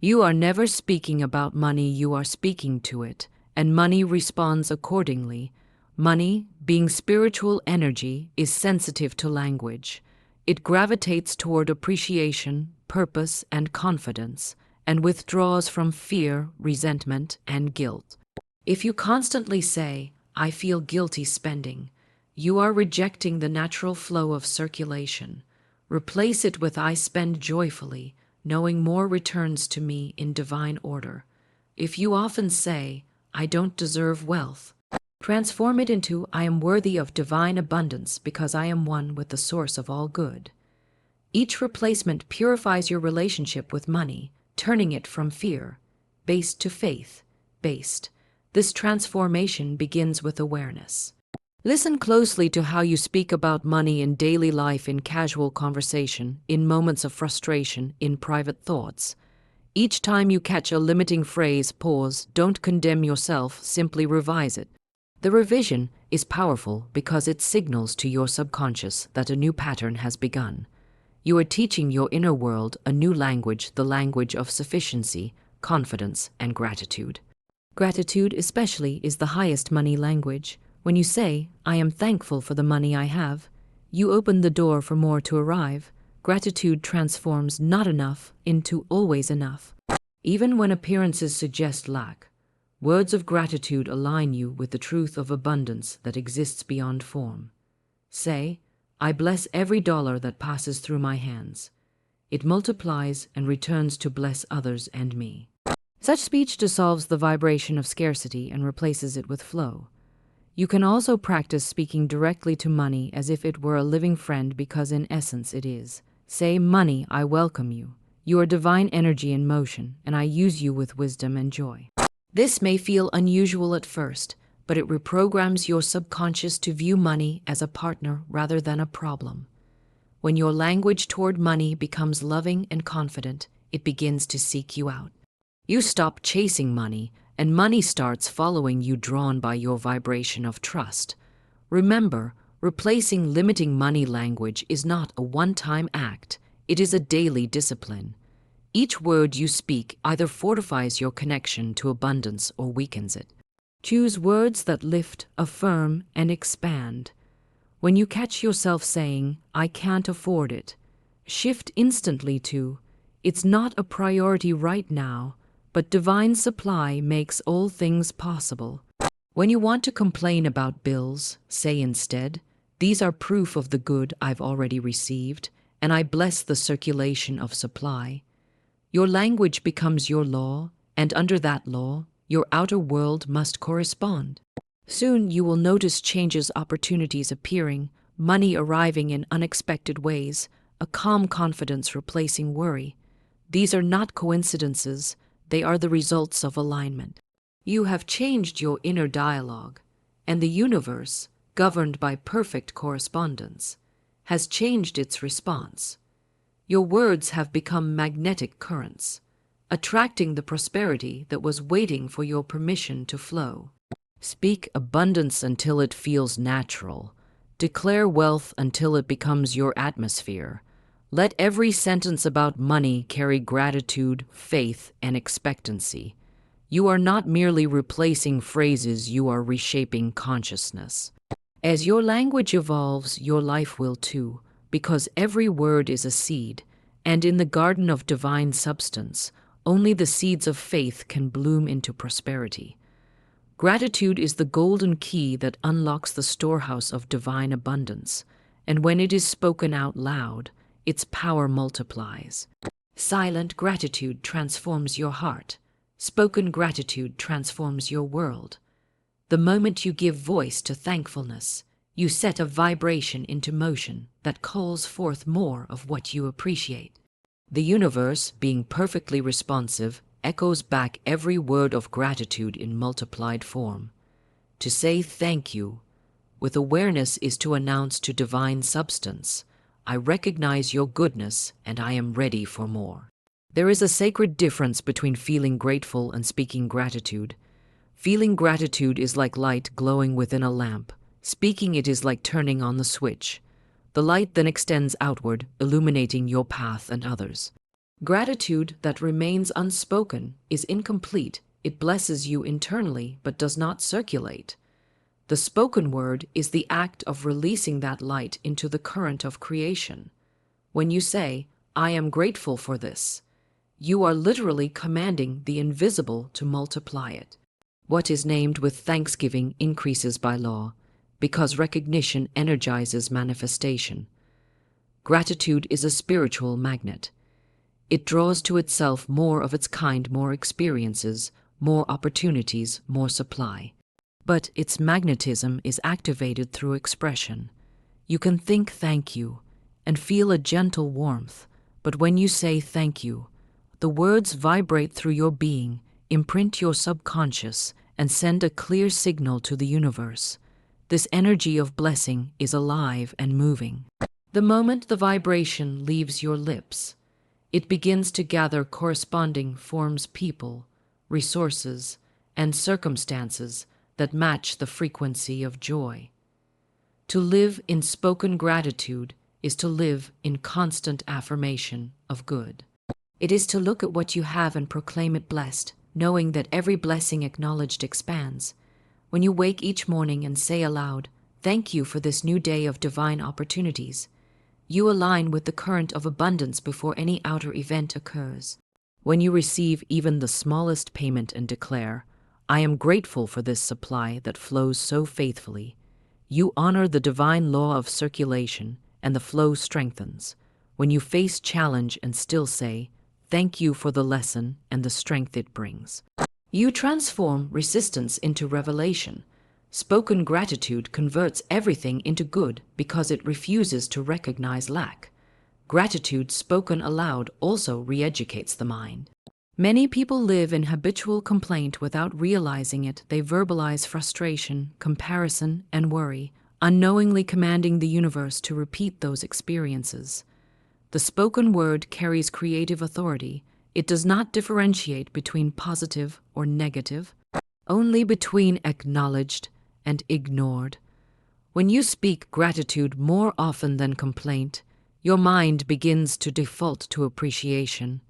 You are never speaking about money, you are speaking to it, and money responds accordingly. Money, being spiritual energy, is sensitive to language. It gravitates toward appreciation, purpose, and confidence, and withdraws from fear, resentment, and guilt. If you constantly say, I feel guilty spending, you are rejecting the natural flow of circulation. Replace it with I spend joyfully, knowing more returns to me in divine order. If you often say, I don't deserve wealth, transform it into I am worthy of divine abundance because I am one with the source of all good. Each replacement purifies your relationship with money, turning it from fear-based to faith-based. This transformation begins with awareness. Listen closely to how you speak about money in daily life, in casual conversation, in moments of frustration, in private thoughts. Each time you catch a limiting phrase, pause, don't condemn yourself, simply revise it. The revision is powerful because it signals to your subconscious that a new pattern has begun. You are teaching your inner world a new language, the language of sufficiency, confidence, and gratitude. Gratitude especially is the highest money language. When you say, I am thankful for the money I have, you open the door for more to arrive. Gratitude transforms not enough into always enough. Even when appearances suggest lack, words of gratitude align you with the truth of abundance that exists beyond form. Say, I bless every dollar that passes through my hands. It multiplies and returns to bless others and me. Such speech dissolves the vibration of scarcity and replaces it with flow. You can also practice speaking directly to money as if it were a living friend, because in essence it is. Say, money, I welcome you. You are divine energy in motion, and I use you with wisdom and joy. This may feel unusual at first, but it reprograms your subconscious to view money as a partner rather than a problem. When your language toward money becomes loving and confident, it begins to seek you out. You stop chasing money, and money starts following you, drawn by your vibration of trust. Remember, replacing limiting money language is not a one-time act, it is a daily discipline. Each word you speak either fortifies your connection to abundance or weakens it. Choose words that lift, affirm, and expand. When you catch yourself saying, I can't afford it, shift instantly to, it's not a priority right now, but divine supply makes all things possible. When you want to complain about bills, say instead, these are proof of the good I've already received, and I bless the circulation of supply. Your language becomes your law, and under that law, your outer world must correspond. Soon you will notice changes, opportunities appearing, money arriving in unexpected ways, a calm confidence replacing worry. These are not coincidences, they are the results of alignment. You have changed your inner dialogue, and the universe, governed by perfect correspondence, has changed its response. Your words have become magnetic currents, attracting the prosperity that was waiting for your permission to flow. Speak abundance until it feels natural. Declare wealth until it becomes your atmosphere. Let every sentence about money carry gratitude, faith, and expectancy. You are not merely replacing phrases, you are reshaping consciousness. As your language evolves, your life will too, because every word is a seed, and in the garden of divine substance, only the seeds of faith can bloom into prosperity. Gratitude is the golden key that unlocks the storehouse of divine abundance, and when it is spoken out loud, its power multiplies. Silent gratitude transforms your heart. Spoken gratitude transforms your world. The moment you give voice to thankfulness, you set a vibration into motion that calls forth more of what you appreciate. The universe, being perfectly responsive, echoes back every word of gratitude in multiplied form. To say thank you with awareness is to announce to divine substance, I recognize your goodness and I am ready for more. There is a sacred difference between feeling grateful and speaking gratitude. Feeling gratitude is like light glowing within a lamp. Speaking it is like turning on the switch. The light then extends outward, illuminating your path and others. Gratitude that remains unspoken is incomplete. It blesses you internally but does not circulate. The spoken word is the act of releasing that light into the current of creation. When you say, I am grateful for this, you are literally commanding the invisible to multiply it. What is named with thanksgiving increases by law, because recognition energizes manifestation. Gratitude is a spiritual magnet. It draws to itself more of its kind, more experiences, more opportunities, more supply. But its magnetism is activated through expression. You can think thank you and feel a gentle warmth, but when you say thank you, the words vibrate through your being, imprint your subconscious, and send a clear signal to the universe. This energy of blessing is alive and moving. The moment the vibration leaves your lips, it begins to gather corresponding forms, people, resources, and circumstances that match the frequency of joy. To live in spoken gratitude is to live in constant affirmation of good. It is to look at what you have and proclaim it blessed, knowing that every blessing acknowledged expands. When you wake each morning and say aloud, thank you for this new day of divine opportunities, you align with the current of abundance before any outer event occurs. When you receive even the smallest payment and declare, I am grateful for this supply that flows so faithfully, you honor the divine law of circulation and the flow strengthens. When you face challenge and still say, thank you for the lesson and the strength it brings, you transform resistance into revelation. Spoken gratitude converts everything into good because it refuses to recognize lack. Gratitude spoken aloud also re-educates the mind. Many people live in habitual complaint without realizing it. They verbalize frustration, comparison, and worry, unknowingly commanding the universe to repeat those experiences. The spoken word carries creative authority. It does not differentiate between positive or negative, only between acknowledged and ignored. When you speak gratitude more often than complaint, your mind begins to default to appreciation.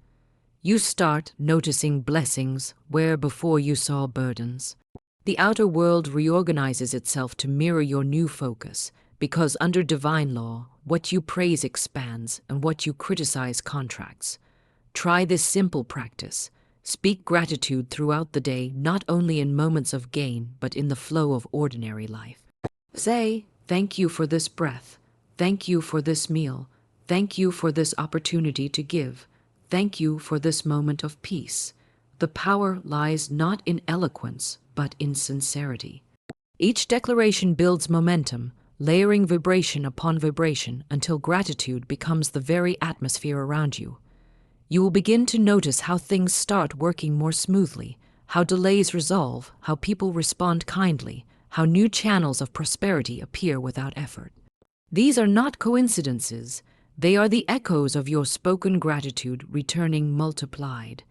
You start noticing blessings where before you saw burdens. The outer world reorganizes itself to mirror your new focus, because under divine law, what you praise expands and what you criticize contracts. Try this simple practice. Speak gratitude throughout the day, not only in moments of gain, but in the flow of ordinary life. Say, thank you for this breath. Thank you for this meal. Thank you for this opportunity to give. Thank you for this moment of peace. The power lies not in eloquence, but in sincerity. Each declaration builds momentum, layering vibration upon vibration until gratitude becomes the very atmosphere around you. You will begin to notice how things start working more smoothly, how delays resolve, how people respond kindly, how new channels of prosperity appear without effort. These are not coincidences. They are the echoes of your spoken gratitude returning multiplied.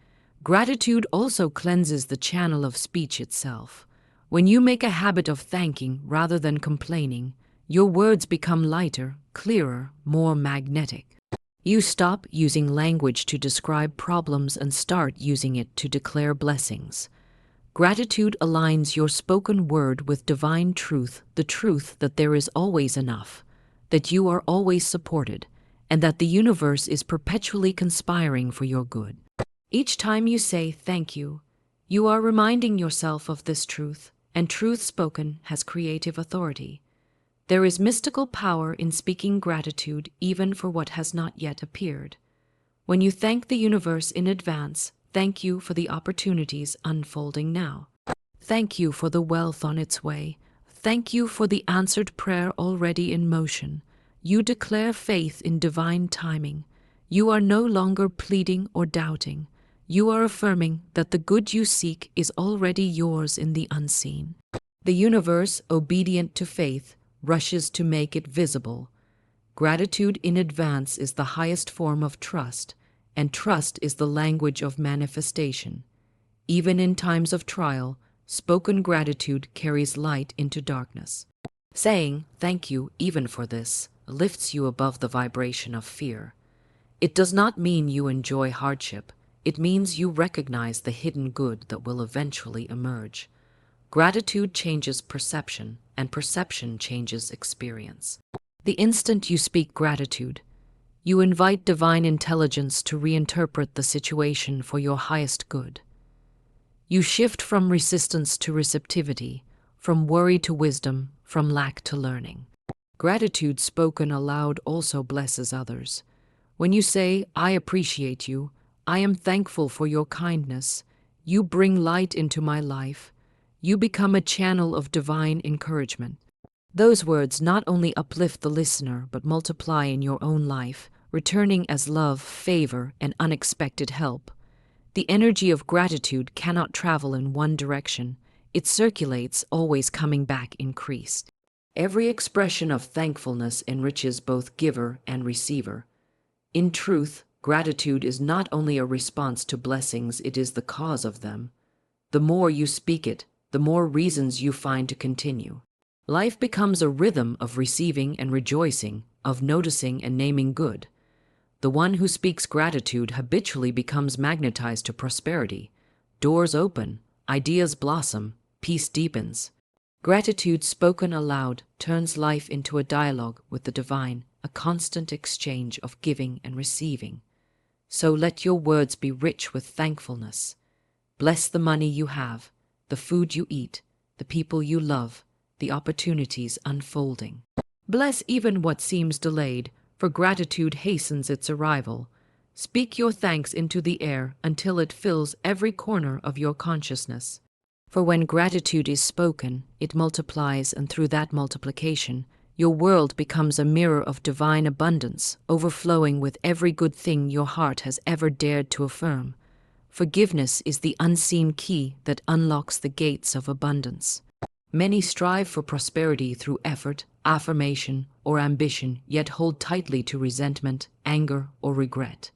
Gratitude also cleanses the channel of speech itself. When you make a habit of thanking rather than complaining, your words become lighter, clearer, more magnetic. You stop using language to describe problems and start using it to declare blessings. Gratitude aligns your spoken word with divine truth, the truth that there is always enough, that you are always supported, and that the universe is perpetually conspiring for your good. Each time you say thank you are reminding yourself of this truth, and truth spoken has creative authority. There is mystical power in speaking gratitude even for what has not yet appeared. When you thank the universe in advance, thank you for the opportunities unfolding now. Thank you for the wealth on its way. Thank you for the answered prayer already in motion. You declare faith in divine timing. You are no longer pleading or doubting. You are affirming that the good you seek is already yours in the unseen. The universe, obedient to faith, rushes to make it visible. Gratitude in advance is the highest form of trust, and trust is the language of manifestation. Even in times of trial, spoken gratitude carries light into darkness. Saying thank you even for this lifts you above the vibration of fear. It does not mean you enjoy hardship. It means you recognize the hidden good that will eventually emerge. Gratitude changes perception, and perception changes experience. The instant you speak gratitude, you invite divine intelligence to reinterpret the situation for your highest good. You shift from resistance to receptivity, from worry to wisdom, from lack to learning. Gratitude spoken aloud also blesses others. When you say, "I appreciate you," "I am thankful for your kindness," you bring light into my life. You become a channel of divine encouragement. Those words not only uplift the listener but multiply in your own life, returning as love, favor, and unexpected help. The energy of gratitude cannot travel in one direction. It circulates, always coming back increased. Every expression of thankfulness enriches both giver and receiver. In truth, gratitude is not only a response to blessings, it is the cause of them. The more you speak it, the more reasons you find to continue. Life becomes a rhythm of receiving and rejoicing, of noticing and naming good. The one who speaks gratitude habitually becomes magnetized to prosperity. Doors open, ideas blossom, peace deepens. Gratitude spoken aloud turns life into a dialogue with the divine, a constant exchange of giving and receiving. So let your words be rich with thankfulness. Bless the money you have, the food you eat, the people you love, the opportunities unfolding. Bless even what seems delayed, for gratitude hastens its arrival. Speak your thanks into the air until it fills every corner of your consciousness. For when gratitude is spoken, it multiplies, and through that multiplication, your world becomes a mirror of divine abundance, overflowing with every good thing your heart has ever dared to affirm. Forgiveness is the unseen key that unlocks the gates of abundance. Many strive for prosperity through effort, affirmation, or ambition, yet hold tightly to resentment, anger, or regret.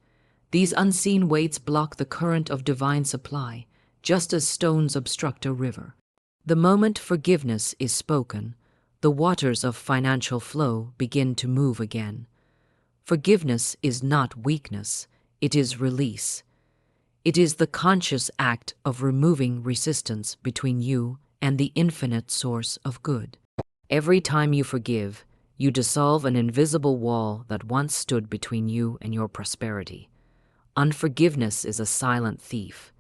These unseen weights block the current of divine supply, just as stones obstruct a river. The moment forgiveness is spoken, the waters of financial flow begin to move again. Forgiveness is not weakness, it is release. It is the conscious act of removing resistance between you and the infinite source of good. Every time you forgive, you dissolve an invisible wall that once stood between you and your prosperity. Unforgiveness is a silent thief.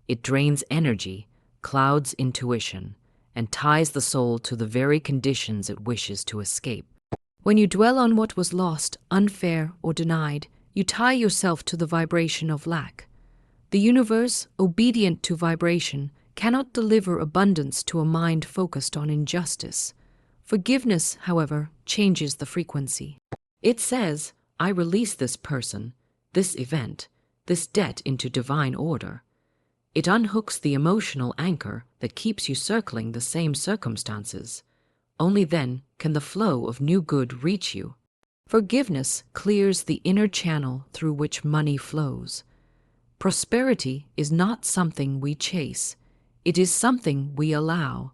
It drains energy, clouds intuition, and ties the soul to the very conditions it wishes to escape. When you dwell on what was lost, unfair, or denied, you tie yourself to the vibration of lack. The universe, obedient to vibration, cannot deliver abundance to a mind focused on injustice. Forgiveness, however, changes the frequency. It says, "I release this person, this event, this debt into divine order." It unhooks the emotional anchor that keeps you circling the same circumstances. Only then can the flow of new good reach you. Forgiveness clears the inner channel through which money flows. Prosperity is not something we chase. It is something we allow.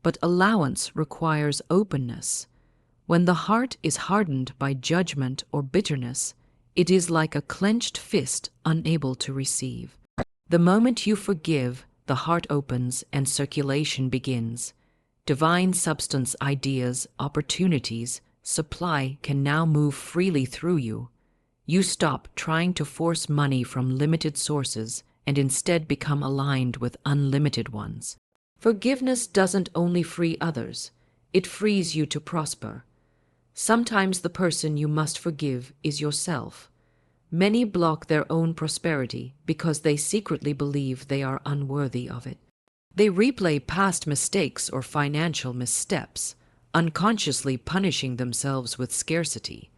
But allowance requires openness. When the heart is hardened by judgment or bitterness, It is like a clenched fist unable to receive. The moment you forgive, the heart opens and circulation begins. Divine substance, ideas, opportunities, supply can now move freely through you. You stop trying to force money from limited sources and instead become aligned with unlimited ones. Forgiveness doesn't only free others, it frees you to prosper. Sometimes the person you must forgive is yourself. Many block their own prosperity because they secretly believe they are unworthy of it. They replay past mistakes or financial missteps, unconsciously punishing themselves with scarcity.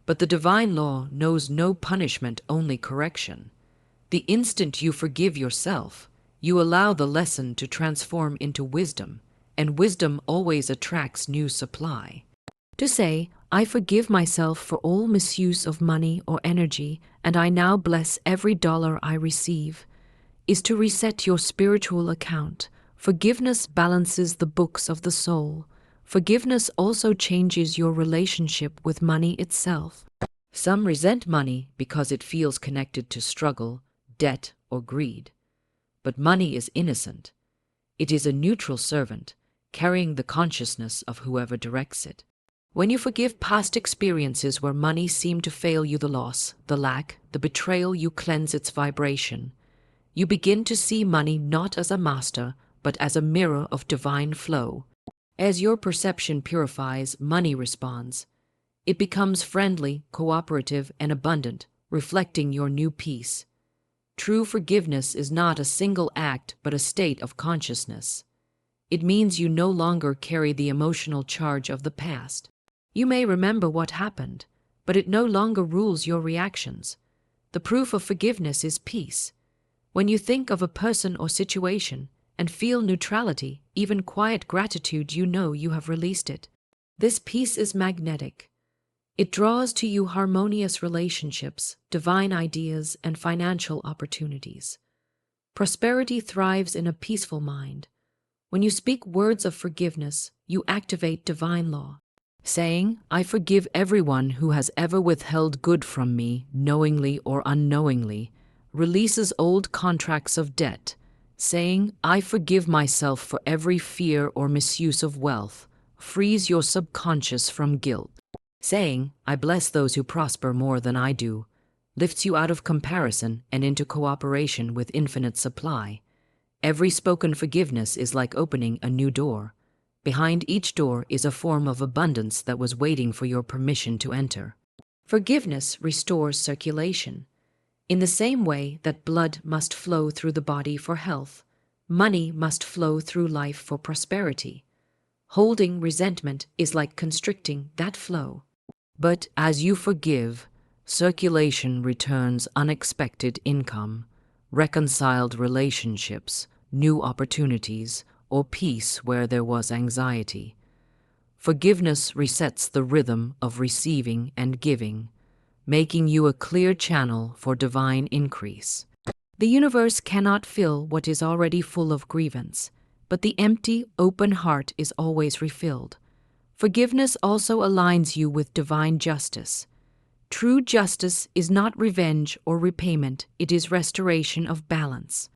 But the divine law knows no punishment, only correction. The instant you forgive yourself, you allow the lesson to transform into wisdom, and wisdom always attracts new supply. To say, I forgive myself for all misuse of money or energy, and I now bless every dollar I receive, is to reset your spiritual account. Forgiveness balances the books of the soul. Forgiveness also changes your relationship with money itself. Some resent money because it feels connected to struggle, debt, or greed. But money is innocent. It is a neutral servant, carrying the consciousness of whoever directs it. When you forgive past experiences where money seemed to fail you, the loss, the lack, the betrayal, you cleanse its vibration. You begin to see money not as a master, but as a mirror of divine flow. As your perception purifies, money responds. It becomes friendly, cooperative, and abundant, reflecting your new peace. True forgiveness is not a single act, but a state of consciousness. It means you no longer carry the emotional charge of the past. You may remember what happened, but it no longer rules your reactions. The proof of forgiveness is peace. When you think of a person or situation and feel neutrality, even quiet gratitude, you know you have released it. This peace is magnetic. It draws to you harmonious relationships, divine ideas, and financial opportunities. Prosperity thrives in a peaceful mind. When you speak words of forgiveness, you activate divine law. Saying, I forgive everyone who has ever withheld good from me, knowingly or unknowingly, releases old contracts of debt. Saying, I forgive myself for every fear or misuse of wealth, frees your subconscious from guilt. Saying, I bless those who prosper more than I do, lifts you out of comparison and into cooperation with infinite supply. Every spoken forgiveness is like opening a new door. Behind each door is a form of abundance that was waiting for your permission to enter. Forgiveness restores circulation. In the same way that blood must flow through the body for health, money must flow through life for prosperity. Holding resentment is like constricting that flow. But as you forgive, circulation returns, unexpected income, reconciled relationships, new opportunities, or peace where there was anxiety. Forgiveness resets the rhythm of receiving and giving, making you a clear channel for divine increase. The universe cannot fill what is already full of grievance, but the empty, open heart is always refilled. Forgiveness also aligns you with divine justice. True justice is not revenge or repayment, it is restoration of balance.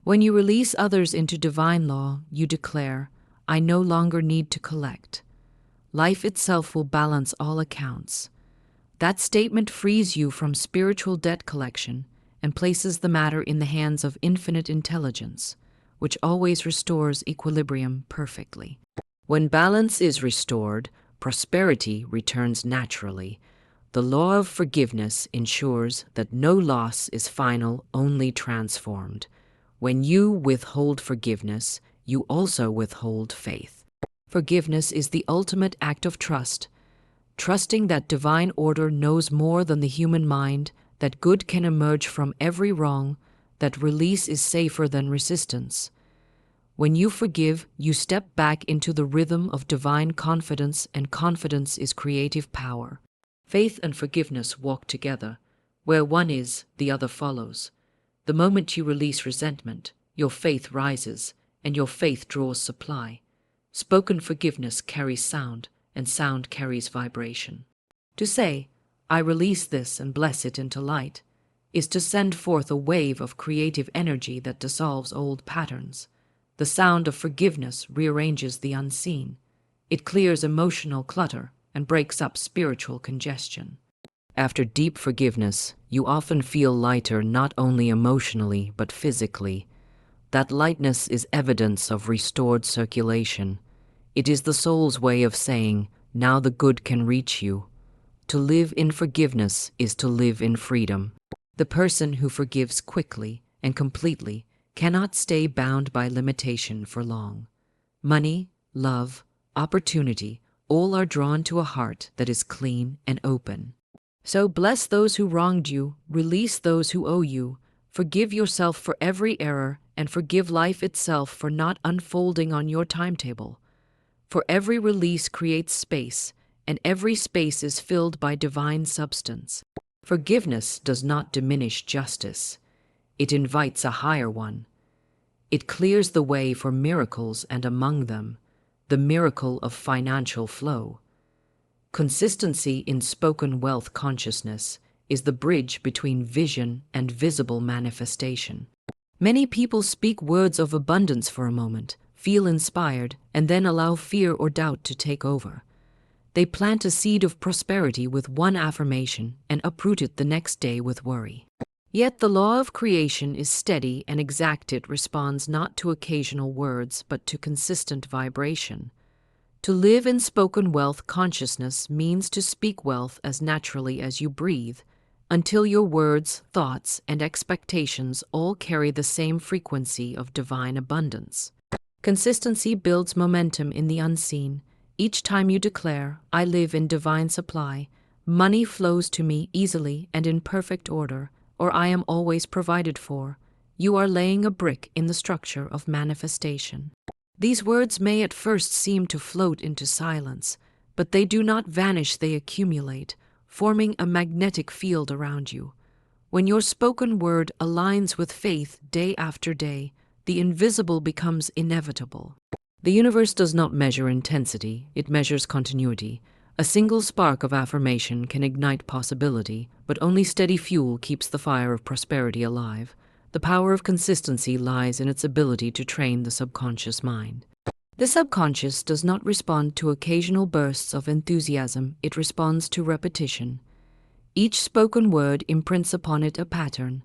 When you release others into divine law, you declare, I no longer need to collect. Life itself will balance all accounts. That statement frees you from spiritual debt collection and places the matter in the hands of infinite intelligence, which always restores equilibrium perfectly. When balance is restored, prosperity returns naturally. The law of forgiveness ensures that no loss is final, only transformed. When you withhold forgiveness, you also withhold faith. Forgiveness is the ultimate act of trust, trusting that divine order knows more than the human mind, that good can emerge from every wrong, that release is safer than resistance. When you forgive, you step back into the rhythm of divine confidence, and confidence is creative power. Faith and forgiveness walk together. Where one is, the other follows. The moment you release resentment, your faith rises, and your faith draws supply. Spoken forgiveness carries sound, and sound carries vibration. To say, I release this and bless it into light, is to send forth a wave of creative energy that dissolves old patterns. The sound of forgiveness rearranges the unseen. It clears emotional clutter and breaks up spiritual congestion. After deep forgiveness, you often feel lighter not only emotionally but physically. That lightness is evidence of restored circulation. It is the soul's way of saying, now the good can reach you. To live in forgiveness is to live in freedom. The person who forgives quickly and completely cannot stay bound by limitation for long. Money, love, opportunity, all are drawn to a heart that is clean and open. So bless those who wronged you, release those who owe you, forgive yourself for every error, and forgive life itself for not unfolding on your timetable. For every release creates space, and every space is filled by divine substance. Forgiveness does not diminish justice. It invites a higher one. It clears the way for miracles, and among them, the miracle of financial flow. Consistency in spoken wealth consciousness is the bridge between vision and visible manifestation. Many people speak words of abundance for a moment, feel inspired, and then allow fear or doubt to take over. They plant a seed of prosperity with one affirmation and uproot it the next day with worry. Yet the law of creation is steady and exact. It responds not to occasional words but to consistent vibration. To live in spoken wealth consciousness means to speak wealth as naturally as you breathe, until your words, thoughts, and expectations all carry the same frequency of divine abundance. Consistency builds momentum in the unseen. Each time you declare, I live in divine supply, money flows to me easily and in perfect order, or I am always provided for, you are laying a brick in the structure of manifestation. These words may at first seem to float into silence, but they do not vanish, they accumulate, forming a magnetic field around you. When your spoken word aligns with faith day after day, the invisible becomes inevitable. The universe does not measure intensity, it measures continuity. A single spark of affirmation can ignite possibility, but only steady fuel keeps the fire of prosperity alive. The power of consistency lies in its ability to train the subconscious mind. The subconscious does not respond to occasional bursts of enthusiasm, it responds to repetition. Each spoken word imprints upon it a pattern.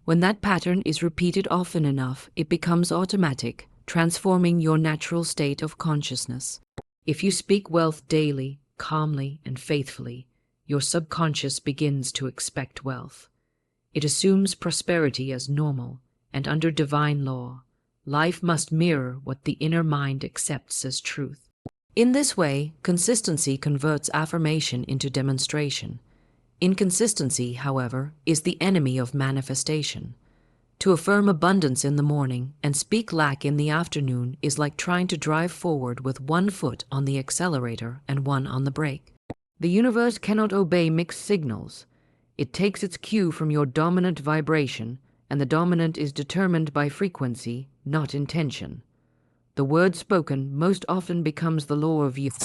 When that pattern is repeated often enough, it becomes automatic, transforming your natural state of consciousness. If you speak wealth daily, calmly, and faithfully, your subconscious begins to expect wealth. It assumes prosperity as normal, and under divine law, life must mirror what the inner mind accepts as truth. In this way, consistency converts affirmation into demonstration. Inconsistency, however, is the enemy of manifestation. To affirm abundance in the morning and speak lack in the afternoon is like trying to drive forward with one foot on the accelerator and one on the brake. The universe cannot obey mixed signals. It takes its cue from your dominant vibration, and the dominant is determined by frequency, not intention. The word spoken most often becomes the law of youth.